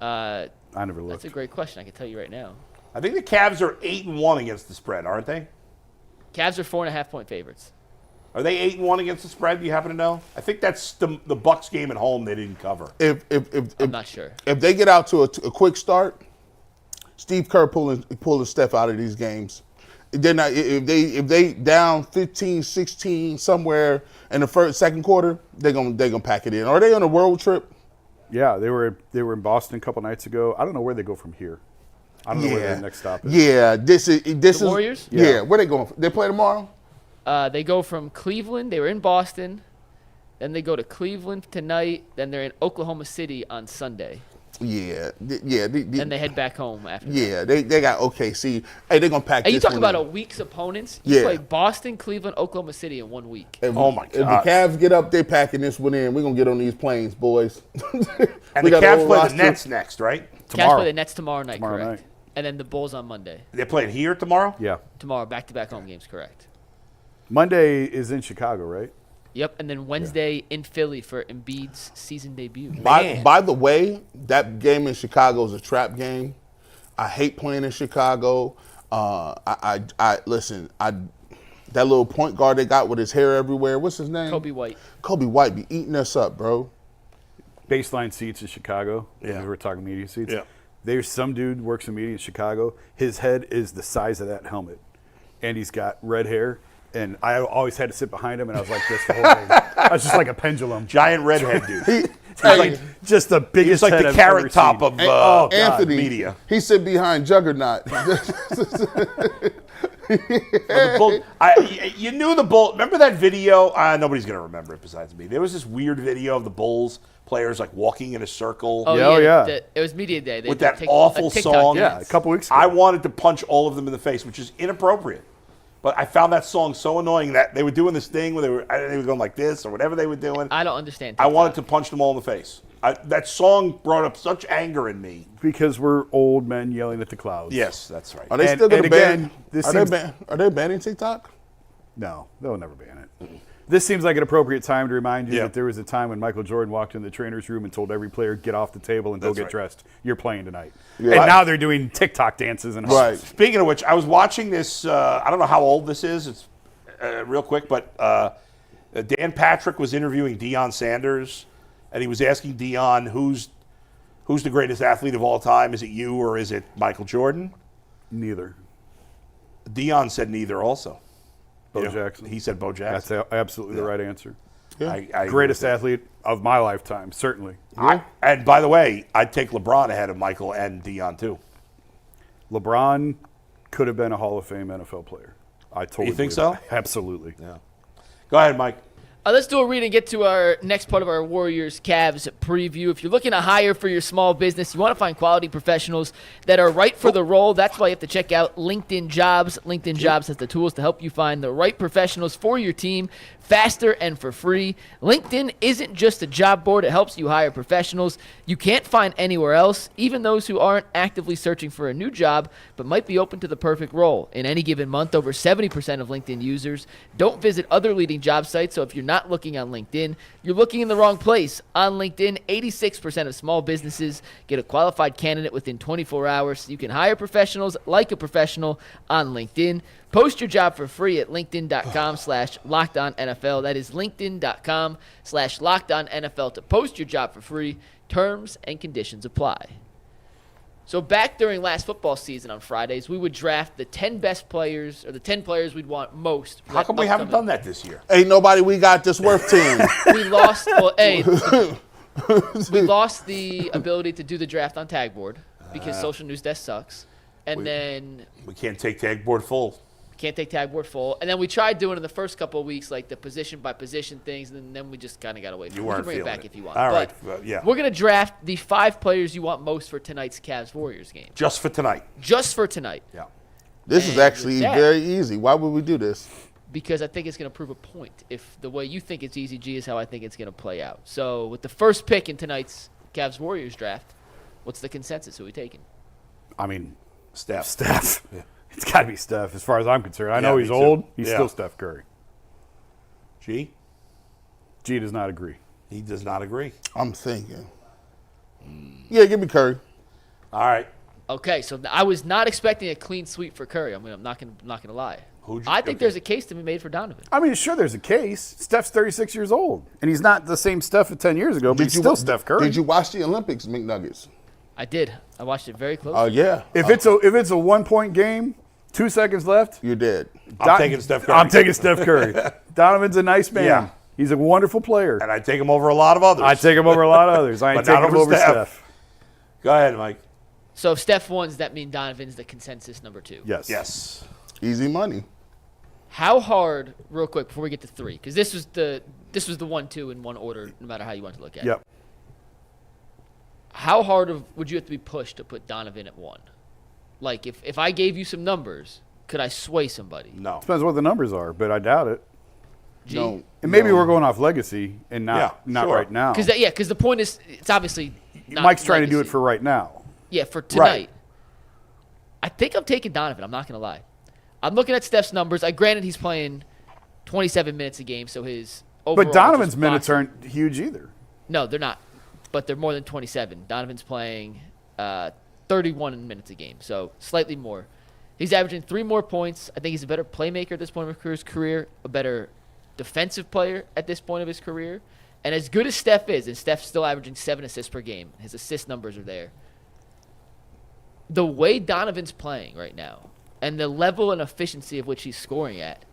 I never looked. that's a great question. I can tell you right now. I think the Cavs are 8-1 against the spread, aren't they? Cavs are 4.5-point favorites. Are they 8-1 against the spread? Do you happen to know? I think that's the Bucks game at home they didn't cover. I'm not sure. If they get out to a quick start, Steve Kerr pulling Steph out of these games. They're not, if they down 15, 16 somewhere in the second quarter, they're gonna pack it in. Are they on a road trip? Yeah, they were in Boston a couple nights ago. I don't know where they go from here. I don't know where their next stop is. Yeah, this is Warriors? Yeah, where they going? They play tomorrow? They go from Cleveland. They were in Boston. Then they go to Cleveland tonight. Then they're in Oklahoma City on Sunday. Yeah. Then they head back home after that. Yeah, they got OKC. Hey, they're gonna pack. And you this talk one about in. a week's opponents. You Yeah. play Boston, Cleveland, Oklahoma City in 1 week. Oh, my If God. the Cavs get up, they packing this one in. We're gonna get on these planes, boys. And We the got a Cavs whole play roster. the Nets next, right? Cavs Tomorrow. play the Nets tomorrow night, Tomorrow correct? night. And then the Bulls on Monday. They're playing here tomorrow? Yeah. Tomorrow, back-to-back home games, correct? Monday is in Chicago, right? Yep, and then Wednesday in Philly for Embiid's season debut. By the way, that game in Chicago is a trap game. I hate playing in Chicago. Listen. That little point guard they got with his hair everywhere. What's his name? Kobe White. Kobe White be eating us up, bro. baseline seats in Chicago. Yeah. We were talking media seats. Yeah. There's some dude works in media in Chicago. His head is the size of that helmet, and he's got red hair. And I always had to sit behind him, and I was like this the whole day. I was just like a pendulum. Giant redhead dude. He's like just the biggest. He's like head the I've carrot ever top seen. of Anthony. media. He sit behind Juggernaut. The Bull, you knew the Bull. Remember that video? Nobody's going to remember it besides me. There was this weird video of the Bulls players like walking in a circle. Oh, Yeah, it was media day. They With did that awful a TikTok song. dance. Yeah, a couple weeks ago. I wanted to punch all of them in the face, which is inappropriate. But I found that song so annoying that they were doing this thing where they were going like this or whatever they were doing. I don't understand. I TikTok. wanted to punch them all in the face. That song brought up such anger in me. Because we're old men yelling at the clouds. Yes, that's right. Are they And- still going and to again, ban? this Are seems- they banning TikTok? No, they'll never ban it. This seems like an appropriate time to remind you Yeah. that there was a time when Michael Jordan walked in the trainer's room and told every player, get off the table and go That's get right. dressed. You're playing tonight. Yeah. And Right. now they're doing TikTok dances and Right. Speaking of which, I was watching this. I don't know how old this is. It's real quick, but Dan Patrick was interviewing Deion Sanders, and he was asking Deion, "Who's the greatest athlete of all time? Is it you or is it Michael Jordan?" Neither. Deion said neither. Also, Bo You know, Jackson. He said Bo That's Jackson. absolutely the right answer. Yeah. I agree Greatest with that. athlete of my lifetime, certainly. And by the way, I'd take LeBron ahead of Michael and Deion too. LeBron could have been a Hall of Fame NFL player. I totally You think believe so? that. Absolutely. Go ahead, Mike. Let's do a read and get to our next part of our Warriors-Cavs preview. If you're looking to hire for your small business, you want to find quality professionals that are right for the role. That's why you have to check out LinkedIn Jobs. LinkedIn Jobs has the tools to help you find the right professionals for your team faster and for free. LinkedIn isn't just a job board. It helps you hire professionals you can't find anywhere else, even those who aren't actively searching for a new job but might be open to the perfect role. In any given month, over 70% of LinkedIn users don't visit other leading job sites, so if you're not looking on LinkedIn, you're looking in the wrong place. On LinkedIn, 86% of small businesses get a qualified candidate within 24 hours. So you can hire professionals like a professional on LinkedIn. Post your job for free at linkedin.com/LockedOnNFL. That is linkedin.com/LockedOnNFL to post your job for free. Terms and conditions apply. So back during last football season on Fridays, we would draft the 10 best players or the 10 players we'd want most. for How that come we haven't upcoming- done that this year? Ain't nobody we got this worth team. We lost. Well, we lost the ability to do the draft on Tag Board because Social News Desk sucks, and then We can't take tag board full. can't take Tag Board full. And then we tried doing in the first couple of weeks like the position by position things, and then we just kind of got away from it. You We weren't can bring it feeling back it. if you want. All right, But yeah. we're gonna draft the 5 players you want most for tonight's Cavs Warriors game, Just for tonight. just for tonight. Yeah. This is And actually that- very easy. Why would we do this? Because I think it's going to prove a point. If the way you think it's easy, G, is how I think it's going to play out. So with the first pick in tonight's Cavs-Warriors draft, what's the consensus? Who are we taking? I mean, Steph. Steph. It's got to be Steph as far as I'm concerned. I Yeah, know me he's too. old. He's Yeah. still Steph Curry. G? G does not agree. He does not agree. I'm thinking. Yeah, give me Curry. All right. Okay, so I was not expecting a clean sweep for Curry. I'm not gonna lie. I think there's a case to be made for Donovan. I mean, sure, there's a case. Steph's 36 years old, and he's not the same Steph of 10 years ago, but he's still Steph Curry. Did you watch the Olympics, McNuggets? I did. I watched it very closely. Oh, yeah. If it's a 1-point game, 2 seconds left, You're dead. I'm taking Steph Curry. I'm taking Steph Curry. Donovan's a nice man. Yeah. He's a wonderful player. And I take him over a lot of others. I take him over a lot of others. I ain't But not taking him over over Steph. Steph. Go ahead, Mike. So if Steph wins, that means Donovan's the consensus number 2. Yes. Yes. Easy money. How hard, real quick, before we get to 3, because this was the 1-2 in one order, no matter how you want to look at it. Yep. How hard would you have to be pushed to put Donovan at 1? Like, if I gave you some numbers, could I sway somebody? No. Depends what the numbers are, but I doubt it. G? No. And maybe we're going off legacy and not Yeah, sure. right now. Because the point is, it's obviously not Mike's trying to do it legacy. for right now. Yeah, for tonight. Right. I think I'm taking Donovan. I'm not going to lie. I'm looking at Steph's numbers. Granted, he's playing 27 minutes a game, so his overall But Donovan's just minutes box- aren't huge either. No, they're not. But they're more than 27. Donovan's playing 31 minutes a game, so slightly more. He's averaging 3 more points. I think he's a better playmaker at this point of his career, a better defensive player at this point of his career. And as good as Steph is, and Steph's still averaging 7 assists per game, his assist numbers are there. The way Donovan's playing right now and the level and efficiency of which he's scoring at,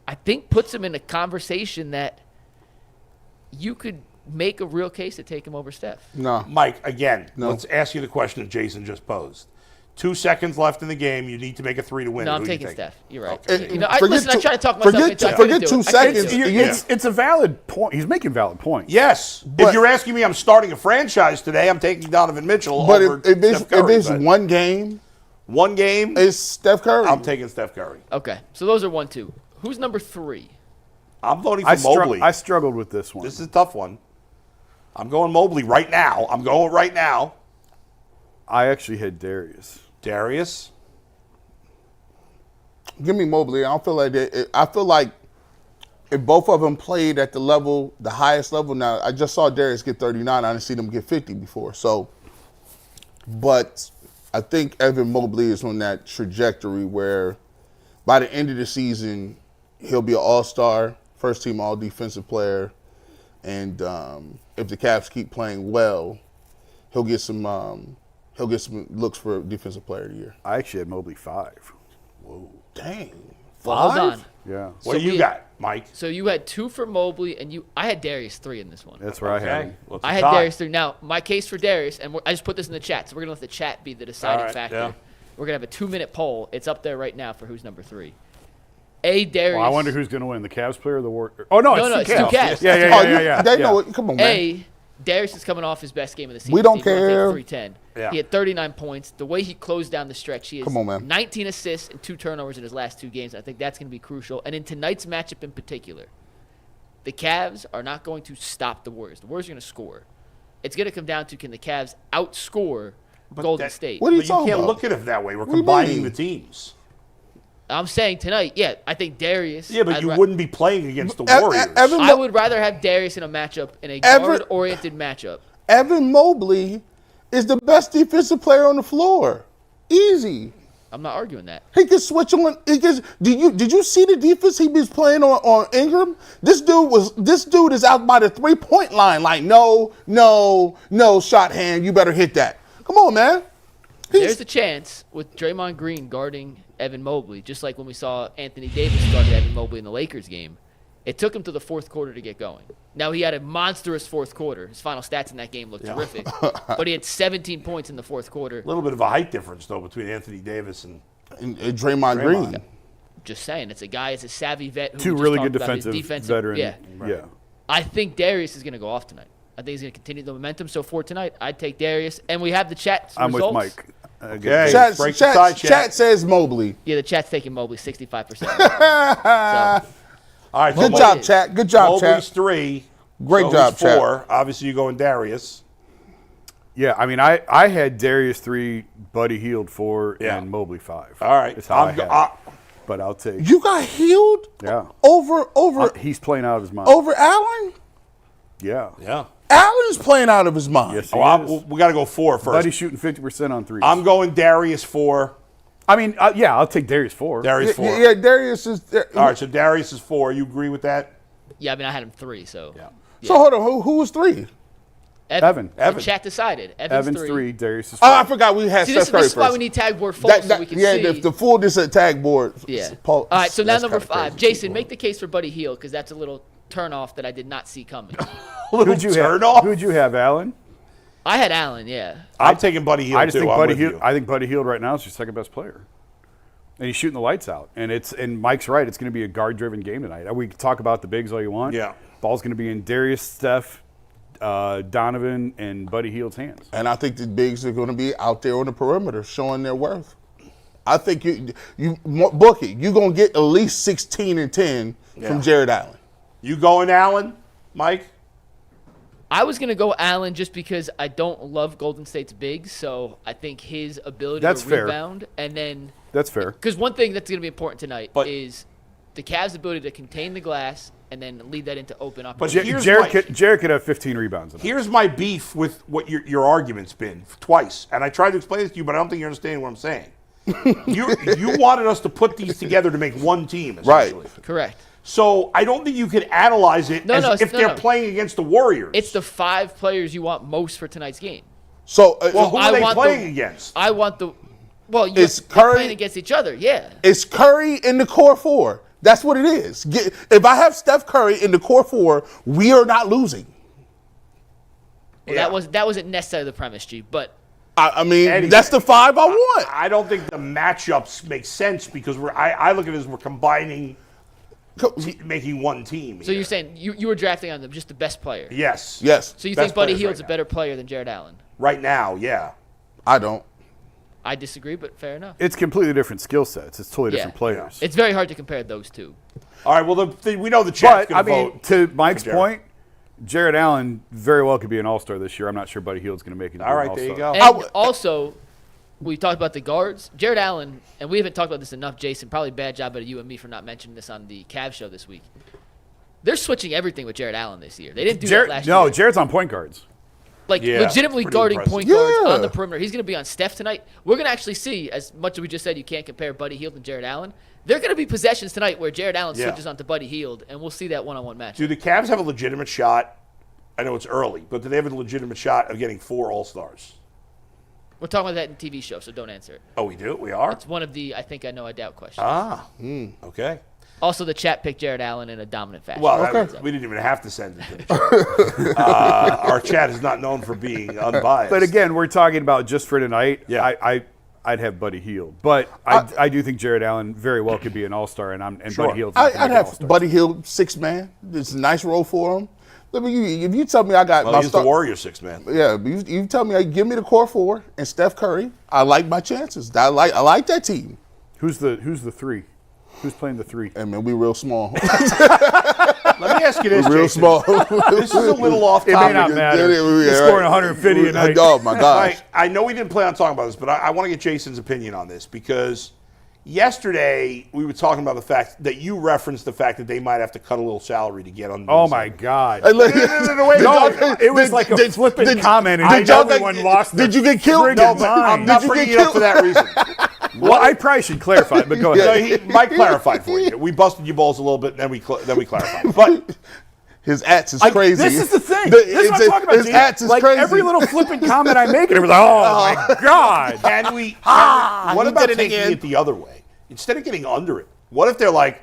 I think puts him in a conversation that you could make a real case to take him over Steph. No. Mike, again, let's ask you the question that Jason just posed. 2 seconds left in the game. You need to make a 3 to win. No, Who I'm you taking take? Steph. You're right. Okay. I try to talk myself into it. Forget 2 seconds. It's a valid point. He's making valid points. Yes. If you're asking me, I'm starting a franchise today. I'm taking Donovan Mitchell But over if Steph Curry. it's one game, it's Steph Curry. I'm taking Steph Curry. Okay, so those are 1, 2. Who's number 3? I'm voting for Mobley. I struggled with this one. This is a tough one. I'm going Mobley right now. I'm going right now. I actually had Darius. Darius. Give me Mobley. I feel like if both of them played at the highest level. Now, I just saw Darius get 39. I didn't see them get 50 before. But I think Evan Mobley is on that trajectory where by the end of the season, he'll be an all-star, first-team all-defensive player. And if the Cavs keep playing well, he'll get some looks for Defensive Player of the Year. I actually had Mobley 5. Whoa, dang! 5? Well, hold on. Yeah. What do you got, Mike? So you had 2 for Mobley, and I had Darius 3 in this one. That's where I had him. Well, I had Darius 3. Now, my case for Darius, and I just put this in the chat, so we're going to let the chat be the deciding factor. Yeah. We're going to have a 2-minute poll. It's up there right now for who's number 3. Darius. Well, I wonder who's going to win, the Cavs player or the Warriors? Oh, no, it's 2 Cavs. Yeah. They know it. Come on, man. Darius is coming off his best game of the season. We don't Steve Ballmer care. 310. Yeah. He had 39 points. The way he closed down the stretch, he has Come on, man. 19 assists and 2 turnovers in his last 2 games. I think that's going to be crucial. And in tonight's matchup in particular, the Cavs are not going to stop the Warriors. The Warriors are going to score. It's going to come down to, can the Cavs outscore Golden State? What are you But you talking can't about? look at it that way. We're What do you combining mean? the teams. I'm saying tonight, I think Darius. Yeah, but I'd you wouldn't be playing against the Ev- Warriors. Evan- I would rather have Darius in a matchup, in a guard-oriented matchup. Evan Mobley is the best defensive player on the floor. Easy. I'm not arguing that. He can switch on. Did you see the defense he was playing on Ingram? This dude is out by the 3-point line. Like, no, shot hand. You better hit that. Come on, man. There's a chance with Draymond Green guarding Evan Mobley, just like when we saw Anthony Davis guarded Evan Mobley in the Lakers game. It took him to the 4th quarter to get going. Now, he had a monstrous 4th quarter. His final stats in that game looked terrific. But he had 17 points in the 4th quarter. A little bit of a height difference, though, between Anthony Davis and Draymond Green. Just saying, it's a savvy vet who 2 just really talked good about his defensive veterans. Yeah. I think Darius is going to go off tonight. I think he's going to continue the momentum. So for tonight, I'd take Darius. And we have the chat I'm results. with Mike. Okay. Chat break the tie, chat. says Mobley. Yeah, the chat's taking Mobley 65%. So, All right, so Good job, chat. Good job, Mobley's chat. 3. Great so job, who's chat. 4. Obviously, you're going Darius. Yeah, I mean, I had Darius 3, Buddy Hield 4, Yeah. and Mobley 5. All right. That's how I had it. But I'll take. You got Hield over He's playing out of his mind. over Allen? Yeah. Yeah. Allen is playing out of his mind. Yes, he Oh, is. we got to go 4 first. Buddy's shooting 50% on 3s. I'm going Darius 4. I mean, I'll take Darius 4. Darius 4. Yeah, Darius is. All right, so Darius is 4. You agree with that? yeah, I mean, I had him 3, so. Yeah. So hold on, who was 3? Evan. The chat decided. Evan's 3, Darius is 4. Oh, I forgot we had See, Steph this Curry is why first. we need tag board full so we can see. the fullness of tag board. Yeah. Paul, All right, so now that's number kinda 5. crazy. Jason, make the case for Buddy Hield because that's a little turnoff that I did not see coming. Who'd you turn have? off? Who'd you have, Alan? I had Allen, yeah. I'm taking Buddy Hield, I just too. think I'm Buddy with Hield. you. I think Buddy Hield right now is your second best player, and he's shooting the lights out. And Mike's right. It's going to be a guard-driven game tonight. We can talk about the bigs all you want. Yeah. Ball's going to be in Darius, Steph, Donovan, and Buddy Hield's hands. And I think the bigs are going to be out there on the perimeter showing their worth. I think you book it. You're going to get at least 16 and 10 from Jared Allen. You going Allen, Mike? I was going to go Allen just because I don't love Golden State's bigs, so I think his ability That's to fair. rebound and then That's fair. because one thing that's going to be important tonight But- is the Cavs' ability to contain the glass and then lead that into open But opportunities. here's Jared could have 15 rebounds. Tonight. Here's my beef with what your argument's been twice, and I tried to explain this to you, but I don't think you're understanding what I'm saying. You wanted us to put these together to make one team, essentially. Right. Correct. So I don't think you could analyze it if they're playing against the Warriors. It's the 5 players you want most for tonight's game. So, who are they playing against? I want the. Well, you're playing against each other, yeah. It's Curry in the core 4. That's what it is. If I have Steph Curry in the core 4, we are not losing. Well, that wasn't necessarily the premise, G, but. I mean, anyway, that's the 5 I want. I don't think the matchups make sense because I look at it as we're combining, making one team. So you're saying you were drafting on just the best player? Yes. So you think Buddy Hield's a better player than Jared Allen? Right now, yeah. I don't. I disagree, but fair enough. It's completely different skill sets. It's totally different players. It's very hard to compare those two. All right, well, we know the chat's going to vote. To Mike's point, Jared Allen very well could be an all-star this year. I'm not sure Buddy Hield's going to make it. All right, there you go. And also, we talked about the guards. Jared Allen, and we haven't talked about this enough, Jason, probably bad job out of you and me for not mentioning this on the Cavs show this week. They're switching everything with Jared Allen this year. They didn't do that last year. No, Jared's on point guards. Legitimately guarding point guards on the perimeter. He's going to be on Steph tonight. We're going to actually see, as much as we just said you can't compare Buddy Hield and Jared Allen, there are going to be possessions tonight where Jared Allen switches onto Buddy Hield, and we'll see that one-on-one match. Do the Cavs have a legitimate shot? I know it's early, but do they have a legitimate shot of getting 4 All-Stars? We're talking about that in TV show, so don't answer it. Oh, we do? We are? It's one of the I think I know, I doubt questions. Okay. Also, the chat picked Jared Allen in a dominant fashion. Well, we didn't even have to send it to the chat. Our chat is not known for being unbiased. But again, we're talking about just for tonight. Yeah. I'd have Buddy Hield, but I do think Jared Allen very well could be an all-star, and Buddy Hield. I'd have Buddy Hield 6-man. It's a nice role for him. If you tell me I got he's the Warrior 6-man. Yeah, you tell me give me the core 4 and Steph Curry, I like my chances. I like that team. Who's the 3? Who's playing the 3? I mean, we real small. Let me ask you this, real Jason. small. This is a little off topic. It may not matter. You're scoring 150 a night. Oh, my gosh. I know we didn't plan on talking about this, but I want to get Jason's opinion on this because yesterday we were talking about the fact that you referenced the fact that they might have to cut a little salary to get on the Oh, my God. No, it was like a flippant comment, and everyone lost Did you get killed? No, but I'm not bringing it up for that reason. Well, I probably should clarify, but go ahead. Mike clarified for you. We busted your balls a little bit, and then we clarified. But his ats is crazy. This is the thing. This is what I'm talking about. His ats is like crazy. Every little flippant comment I make, and it was like, oh my God. Can we? What about taking it the other way? Instead of getting under it, what if they're like,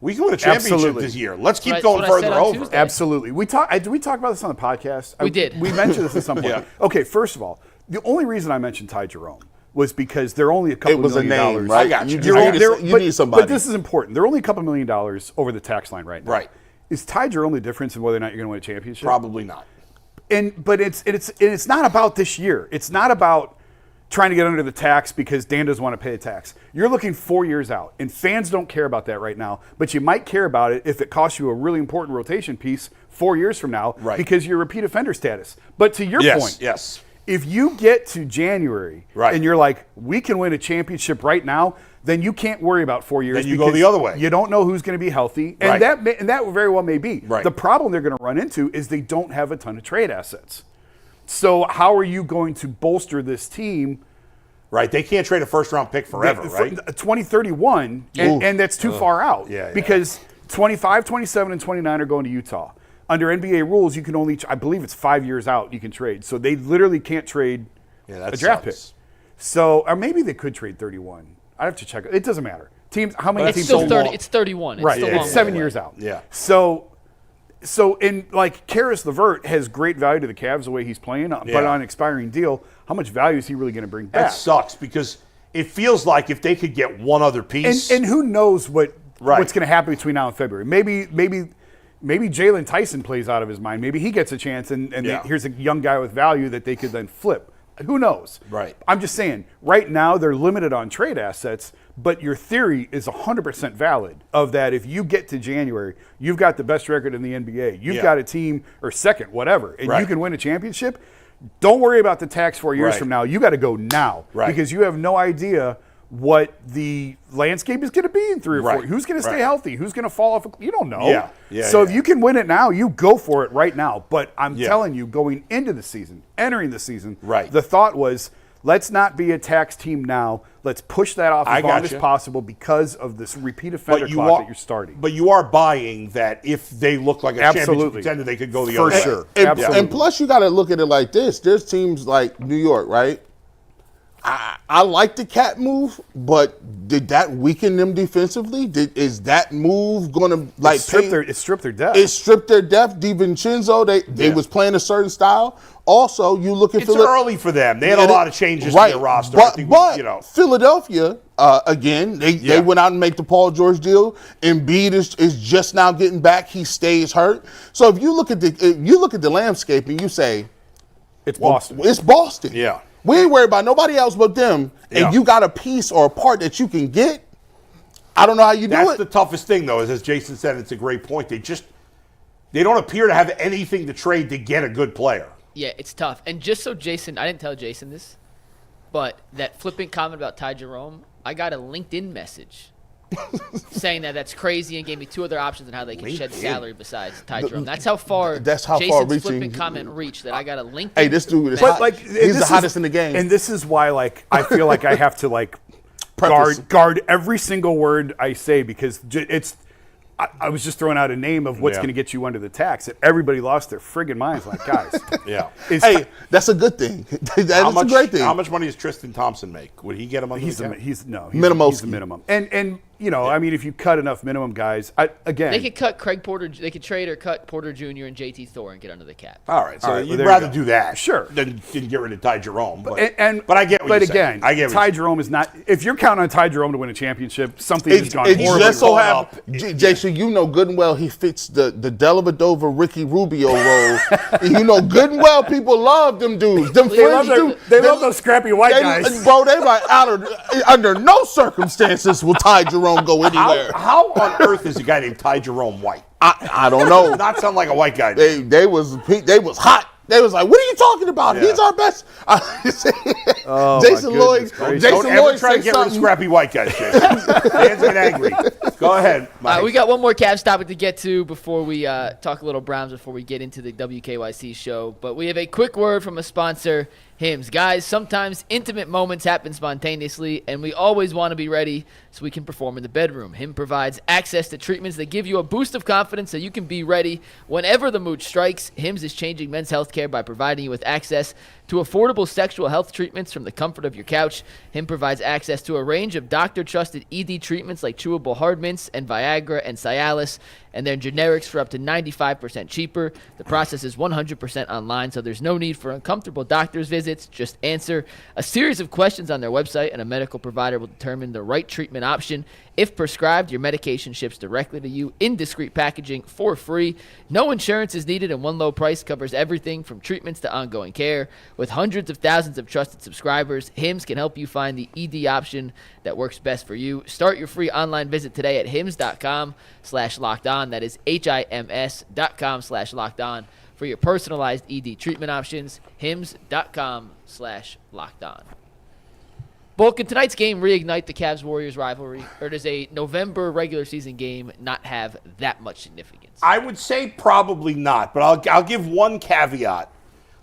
we can win a championship this year. Let's keep going further over. Tuesday. Absolutely. Did we talk about this on the podcast? We did. We mentioned this at some point. Okay, first of all, the only reason I mentioned Ty Jerome was because they're only a couple $1 million. It was a name, right? I got you. You need somebody. But this is important. They're only a couple $1 million over the tax line right now. Right. Is Ty Jerome the difference in whether or not you're going to win a championship? Probably not. But it's not about this year. It's not about trying to get under the tax because Dan doesn't want to pay a tax. You're looking 4 years out, and fans don't care about that right now, but you might care about it if it costs you a really important rotation piece 4 years from now because you're repeat offender status. But to your point, if you get to January and you're like, we can win a championship right now, then you can't worry about 4 years. Then you go the other way. You don't know who's going to be healthy, and that very well may be. The problem they're going to run into is they don't have a ton of trade assets. So how are you going to bolster this team? Right, they can't trade a first-round pick forever, right? 2031, and that's too far out. Because 25, 27, and 29 are going to Utah. Under NBA rules, you can only, I believe it's 5 years out you can trade. So they literally can't trade a draft pick. So, or maybe they could trade 31. I have to check it. It doesn't matter. How many teams? Still 30. It's 31. Right, it's 7 years out. Yeah. So in like Karis LeVert has great value to the Cavs the way he's playing, but on an expiring deal, how much value is he really going to bring back? That sucks because it feels like if they could get one other piece, and who knows what's going to happen between now and February? Maybe Jalen Tyson plays out of his mind. Maybe he gets a chance, and here's a young guy with value that they could then flip. Who knows? Right. I'm just saying, right now they're limited on trade assets, but your theory is 100% valid of that if you get to January, you've got the best record in the NBA. You've got a team, or second, whatever, and you can win a championship. Don't worry about the tax 4 years from now. You got to go now because you have no idea what the landscape is going to be in 3 or 4. Who's going to stay healthy? Who's going to fall off? You don't know. So if you can win it now, you go for it right now. But I'm telling you, going into the season, entering the season, the thought was, let's not be a tax team now. Let's push that off as long as possible because of this repeat offender clock that you're starting. But you are buying that if they look like a championship contender, they could go the other way. For sure. And plus, you got to look at it like this. There's teams like New York, right? I like the cat move, but did that weaken them defensively? Is that move going to like it stripped their depth? It stripped their depth. DiVincenzo, they was playing a certain style. Also, you look at it's early for them. They had a lot of changes to their roster. But Philadelphia, again, they went out and made the Paul George deal. Embiid is just now getting back. He stays hurt. So if you look at the landscape and you say, it's Boston. It's Boston. Yeah. We ain't worried about nobody else but them. Yeah. And you got a piece or a part that you can get. I don't know how you do it. That's the toughest thing, though, is as Jason said, it's a great point. They don't appear to have anything to trade to get a good player. Yeah, it's tough. And just so Jason, I didn't tell Jason this, but that flippant comment about Ty Jerome, I got a LinkedIn message saying that's crazy and gave me 2 other options on how they can shed salary besides Ty Jerome. That's how far Jason's flippant comment reached that I got a LinkedIn. Hey, this dude is hot. He's the hottest in the game. And this is why I feel like I have to guard every single word I say because I was just throwing out a name of what's going to get you under the tax. And everybody lost their friggin' minds. Like, guys. Hey, that's a good thing. That's a great thing. How much money does Tristan Thompson make? Would he get him under the cap? He's minimum. He's the minimum. And I mean, if you cut enough minimum guys, again. They could cut Craig Porter. They could trade or cut Porter Jr. and JT Thor and get under the cap. All right. So you'd rather do that. Sure. Than get rid of Ty Jerome. But I get what you're saying. I get Ty Jerome is not. If you're counting on Ty Jerome to win a championship, something has gone horribly wrong. Just so happened, Jason, you know good and well he fits the Dellavedova Ricky Rubio role. You know good and well people love them dudes. Them they love those scrappy white guys. Bro, they like under no circumstances will Ty Jerome go anywhere. How on earth is a guy named Ty Jerome white? I don't know. Does not sound like a white guy. They was hot. They was like, "What are you talking about? Yeah. He's our best." Jason Lloyd. Don't ever try to get rid of scrappy white guys, Jason. Fans get angry. Go ahead, Mike. We got one more Cavs topic to get to before we talk a little Browns before we get into the WKYC show. But we have a quick word from a sponsor, Hims. Guys, sometimes intimate moments happen spontaneously, and we always want to be ready so we can perform in the bedroom. Hims provides access to treatments that give you a boost of confidence so you can be ready whenever the mood strikes. Hims is changing men's health care by providing you with access to affordable sexual health treatments from the comfort of your couch. Hims provides access to a range of doctor-trusted ED treatments like chewable hard mints and Viagra and Cialis, and they're generics for up to 95% cheaper. The process is 100% online, so there's no need for uncomfortable doctor's visits. Just answer a series of questions on their website, and a medical provider will determine the right treatment option. If prescribed, your medication ships directly to you in discreet packaging for free. No insurance is needed, and one low price covers everything from treatments to ongoing care. With hundreds of thousands of trusted subscribers, Hims can help you find the ED option that works best for you. Start your free online visit today at hims.com/lockedon. That is HIMS.com/lockedon for your personalized ED treatment options. hims.com/lockedon. Bull, can tonight's game reignite the Cavs-Warriors rivalry, or does a November regular season game not have that much significance? I would say probably not, but I'll give one caveat.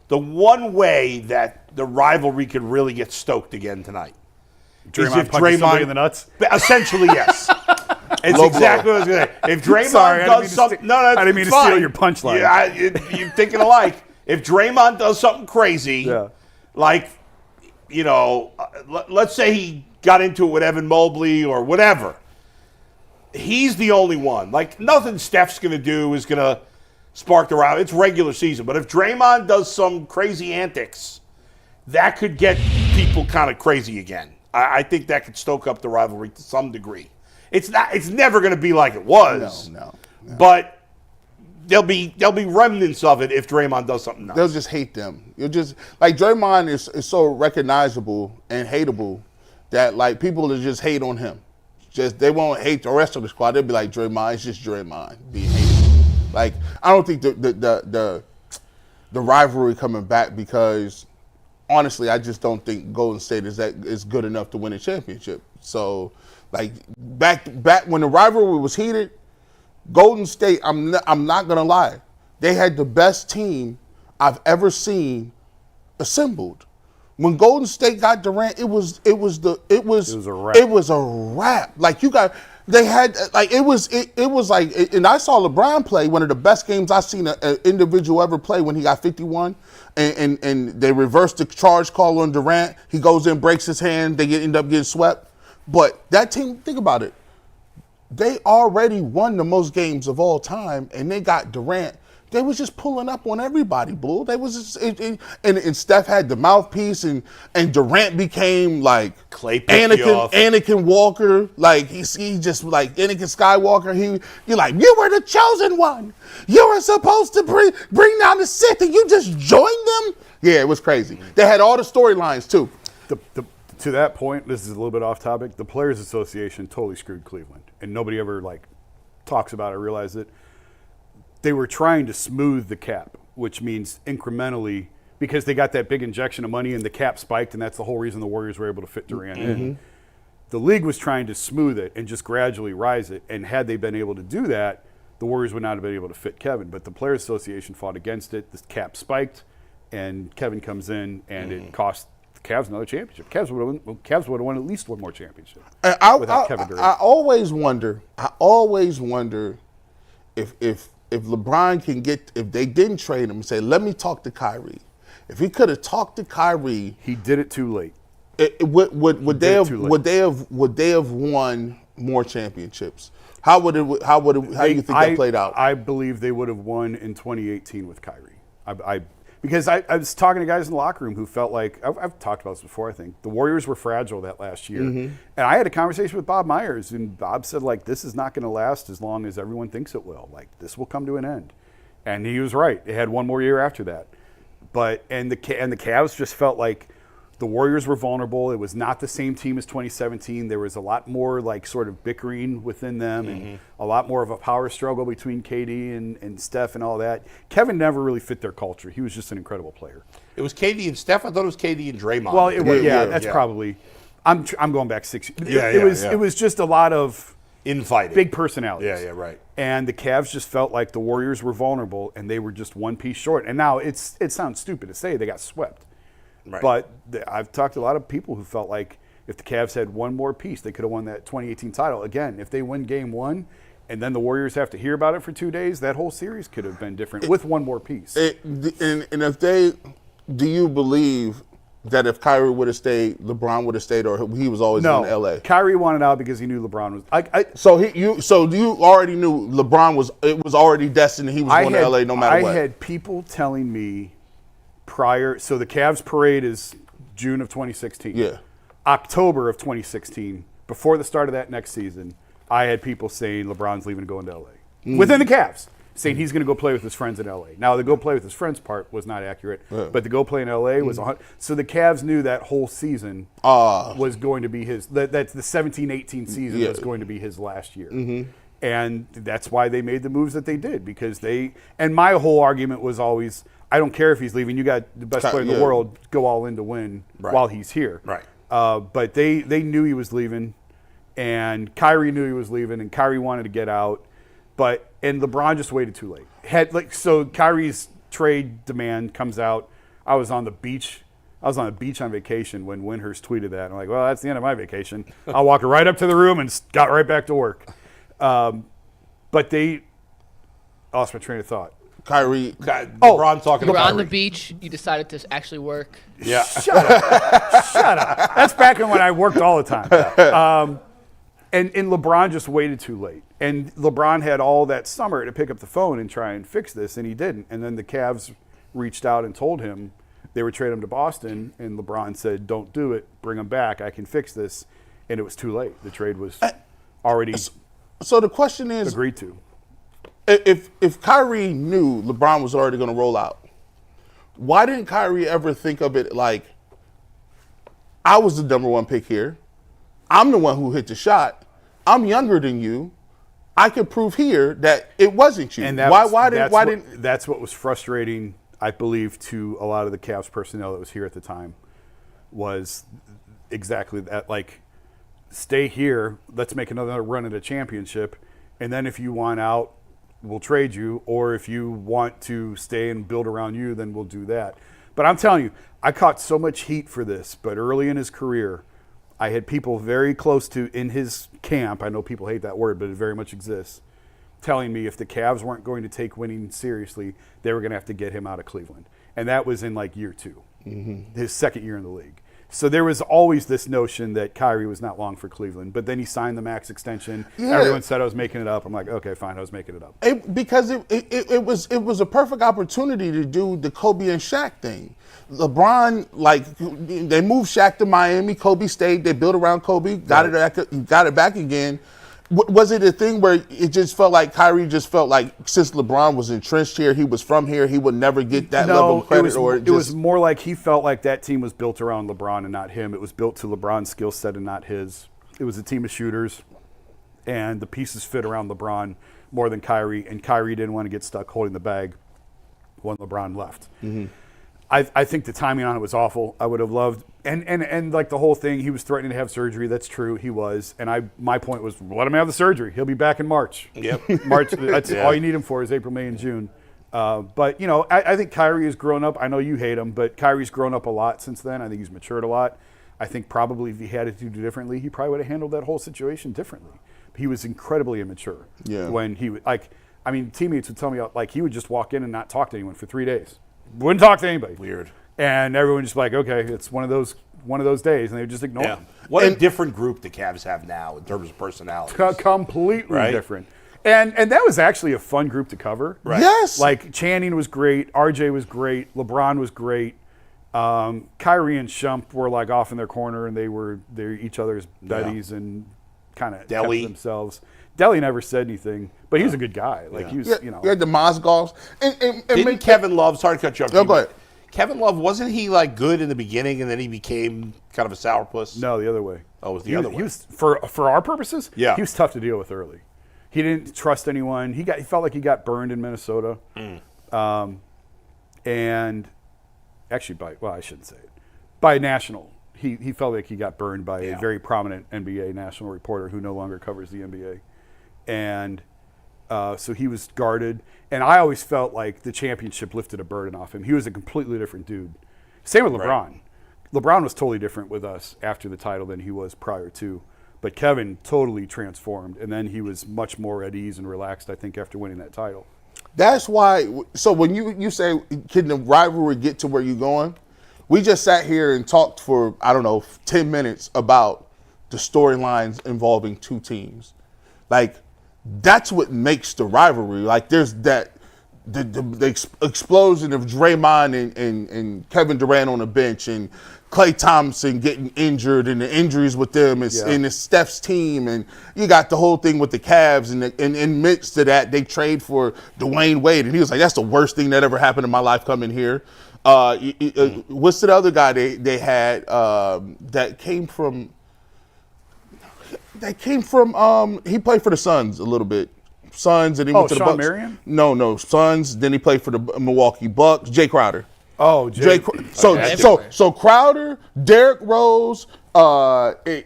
The one way that the rivalry could really get stoked again tonight is if Draymond in the nuts. Essentially, yes. It's exactly what I was going to say. If Draymond does something, I didn't mean to steal your punchline. Yeah, you're thinking alike. If Draymond does something crazy, like, let's say he got into it with Evan Mobley or whatever, he's the only one. Like, nothing Steph's going to do is going to spark the rivalry. It's regular season. But if Draymond does some crazy antics, that could get people kind of crazy again. I think that could stoke up the rivalry to some degree. It's never going to be like it was. No. But there'll be remnants of it if Draymond does something else. They'll just hate them. You'll just like Draymond is so recognizable and hateable that like people will just hate on him. Just they won't hate the rest of the squad. They'll be like Draymond. It's just Draymond being hated. Like I don't think the rivalry coming back because honestly I just don't think Golden State is good enough to win a championship. So like back when the rivalry was heated, Golden State, I'm not gonna lie, they had the best team I've ever seen assembled. When Golden State got Durant, it was a wrap. It was a wrap. Like they had like it was like, and I saw LeBron play one of the best games I've seen an individual ever play when he got 51, and they reversed the charge call on Durant. He goes in, breaks his hand, they end up getting swept. But that team, think about it, they already won the most games of all time, and they got Durant. They was just pulling up on everybody, Bull. They was just, and Steph had the mouthpiece, and Durant became like Anakin Walker. Like he just like Anakin Skywalker. You're like, you were the chosen one. You were supposed to bring down the Sith, and you just joined them. Yeah, it was crazy. They had all the storylines too. To that point, this is a little bit off topic. The Players Association totally screwed Cleveland, and nobody ever like talks about it or realizes it. They were trying to smooth the cap, which means incrementally, because they got that big injection of money and the cap spiked, and that's the whole reason the Warriors were able to fit Durant in. The league was trying to smooth it and just gradually rise it, and had they been able to do that, the Warriors would not have been able to fit Kevin. But the Players Association fought against it. The cap spiked, and Kevin comes in, and it cost the Cavs another championship. Cavs would have won at least one more championship without Kevin Durant. I always wonder if LeBron can get, if they didn't trade him and say, let me talk to Kyrie. If he could have talked to Kyrie, he did it too late. Would they have won more championships? How do you think that played out? I believe they would have won in 2018 with Kyrie. Because I was talking to guys in the locker room who felt like, I've talked about this before, I think. The Warriors were fragile that last year. And I had a conversation with Bob Myers, and Bob said, like, this is not going to last as long as everyone thinks it will. Like, this will come to an end. And he was right. They had one more year after that. And the Cavs just felt like the Warriors were vulnerable. It was not the same team as 2017. There was a lot more like sort of bickering within them and a lot more of a power struggle between KD and Steph and all that. Kevin never really fit their culture. He was just an incredible player. It was KD and Steph. I thought it was KD and Draymond. Well, that's probably. I'm going back 6 years. It was just a lot of infighting, big personalities. Yeah, right. And the Cavs just felt like the Warriors were vulnerable, and they were just one piece short. And now it sounds stupid to say they got swept. Right. But I've talked to a lot of people who felt like if the Cavs had one more piece, they could have won that 2018 title. Again, if they win game one and then the Warriors have to hear about it for 2 days, that whole series could have been different with one more piece. And if do you believe that if Kyrie would have stayed, LeBron would have stayed, or he was always in LA? Kyrie wanted out because he knew LeBron was. So you already knew LeBron was already destined. He was going to LA no matter what. I had people telling me prior, so the Cavs parade is June of 2016. Yeah. October of 2016, before the start of that next season, I had people saying LeBron's leaving to go into LA. Within the Cavs, saying he's going to go play with his friends in LA. Now, the go play with his friends part was not accurate, but the go play in LA was 100. So the Cavs knew that whole season was going to be his, that's the 17-18 season was going to be his last year. And that's why they made the moves that they did, because and my whole argument was always, I don't care if he's leaving. You got the best player in the world. Go all in to win while he's here. Right. But they knew he was leaving, and Kyrie knew he was leaving, and Kyrie wanted to get out, and LeBron just waited too late. So Kyrie's trade demand comes out. I was on the beach on vacation when Windhurst tweeted that. I'm like, well, that's the end of my vacation. I'll walk right up to the room and got right back to work. But they lost my train of thought. LeBron talking about Kyrie. On the beach, you decided to actually work. Yeah. Shut up. That's back when I worked all the time. And LeBron just waited too late. And LeBron had all that summer to pick up the phone and try and fix this, and he didn't. And then the Cavs reached out and told him they would trade him to Boston, and LeBron said, don't do it. Bring him back. I can fix this. And it was too late. The trade was already So the question is, agreed to. If Kyrie knew LeBron was already going to roll out, why didn't Kyrie ever think of it like, I was the number one pick here. I'm the one who hit the shot. I'm younger than you. I could prove here that it wasn't you. And that's what was frustrating, I believe, to a lot of the Cavs personnel that was here at the time, was exactly that. Like, stay here. Let's make another run at a championship. And then if you want out, we'll trade you. Or if you want to stay and build around you, then we'll do that. But I'm telling you, I caught so much heat for this. But early in his career, I had people very close to in his camp. I know people hate that word, but it very much exists. Telling me if the Cavs weren't going to take winning seriously, they were going to have to get him out of Cleveland. And that was in like year 2, his second year in the league. So there was always this notion that Kyrie was not long for Cleveland. But then he signed the max extension. Yeah. Everyone said I was making it up. I'm like, okay, fine, I was making it up. Because it was a perfect opportunity to do the Kobe and Shaq thing. LeBron, like, they moved Shaq to Miami. Kobe stayed. They built around Kobe. Got it back again. Was it a thing where it just felt like Kyrie just felt like since LeBron was entrenched here, he was from here, he would never get that level of credit? It was more like he felt like that team was built around LeBron and not him. It was built to LeBron's skill set and not his. It was a team of shooters, and the pieces fit around LeBron more than Kyrie, and Kyrie didn't want to get stuck holding the bag when LeBron left. Mm-hmm. I think the timing on it was awful. I would have loved, and like the whole thing, he was threatening to have surgery. That's true, he was. And my point was, let him have the surgery. He'll be back in March. Yep. March. That's all you need him for is April, May, and June. But you know, I think Kyrie has grown up. I know you hate him, but Kyrie's grown up a lot since then. I think he's matured a lot. I think probably if he had it to do differently, he probably would have handled that whole situation differently. He was incredibly immature. Yeah. When he like, I mean, teammates would tell me like he would just walk in and not talk to anyone for 3 days. Wouldn't talk to anybody. Weird. And everyone just like, okay, it's one of those days, and they just ignore him. What a different group the Cavs have now in terms of personality. Completely different. And that was actually a fun group to cover. Right. Yes. Like Channing was great, RJ was great, LeBron was great. Kyrie and Shump were like off in their corner, and they're each other's buddies and kind of kept themselves. Deli never said anything, but he was a good guy. Like he was, you know. You had the Mozgovs. Didn't Kevin Love, sorry to cut you off. No, go ahead. Kevin Love, wasn't he like good in the beginning and then he became kind of a sourpuss? No, the other way. Oh, it was the other way. He was, for our purposes, he was tough to deal with early. He didn't trust anyone. He felt like he got burned in Minnesota. And actually I shouldn't say it. By national. He felt like he got burned by a very prominent NBA national reporter who no longer covers the NBA. And so he was guarded. And I always felt like the championship lifted a burden off him. He was a completely different dude. Same with LeBron. Right. LeBron was totally different with us after the title than he was prior to. But Kevin totally transformed. And then he was much more at ease and relaxed, I think, after winning that title. That's why. So when you say, can the rivalry get to where you're going? We just sat here and talked for, 10 minutes about the storylines involving two teams. Like, that's what makes the rivalry. Like, there's that the explosion of Draymond and Kevin Durant on the bench and Klay Thompson getting injured and the injuries with them and it's Steph's team, and you got the whole thing with the Cavs, and in midst of that they trade for Dwayne Wade, and he was like, that's the worst thing that ever happened in my life coming here. What's the other guy they had that came from he played for the Suns a little bit. Suns, and he went to the Sean Bucks. Marion? No, Suns. Then he played for the Milwaukee Bucks. Jay Crowder. Oh, Jay. So Crowder, Derrick Rose. What's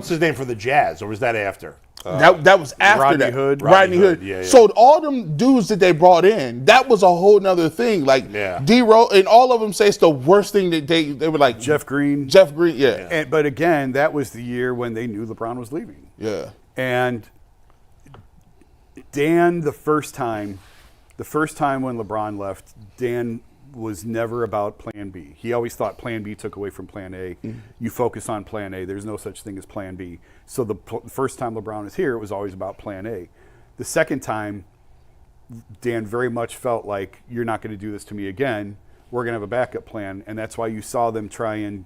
his name for the Jazz, or was that after? That was after Rodney that. Hood. Rodney Hood. Yeah. So all them dudes that they brought in, that was a whole nother thing. Like D-Rose, and all of them say it's the worst thing that they were like. Jeff Green. Yeah. But again, that was the year when they knew LeBron was leaving. Yeah. And Dan, the first time when LeBron left, Dan was never about plan B. He always thought plan B took away from plan A. Mm-hmm. You focus on plan A. There's no such thing as plan B. So the first time LeBron was here, it was always about plan A. The second time, Dan very much felt like, you're not going to do this to me again. We're going to have a backup plan. And that's why you saw them try and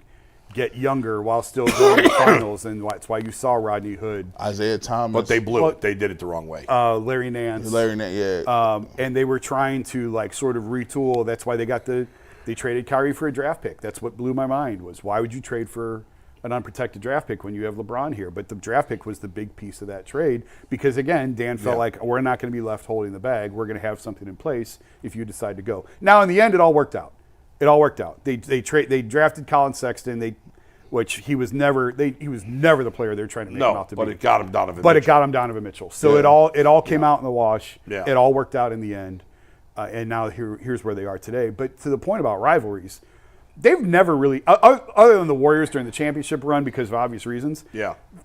get younger while still going to the finals. And that's why you saw Rodney Hood. Isaiah Thomas. But they blew it. They did it the wrong way. Larry Nance. And they were trying to like sort of retool. That's why they traded Kyrie for a draft pick. That's what blew my mind, was why would you trade for an unprotected draft pick when you have LeBron here? But the draft pick was the big piece of that trade because, again, Dan felt like, we're not going to be left holding the bag. We're going to have something in place if you decide to go. Now, in the end, it all worked out. They drafted Colin Sexton. Which he was never the player they were trying to make him out to be. But it got him Donovan Mitchell. So it all came out in the wash. Yeah. It all worked out in the end. and now here's where they are today. But to the point about rivalries, they've never really, other than the Warriors during the championship run because of obvious reasons,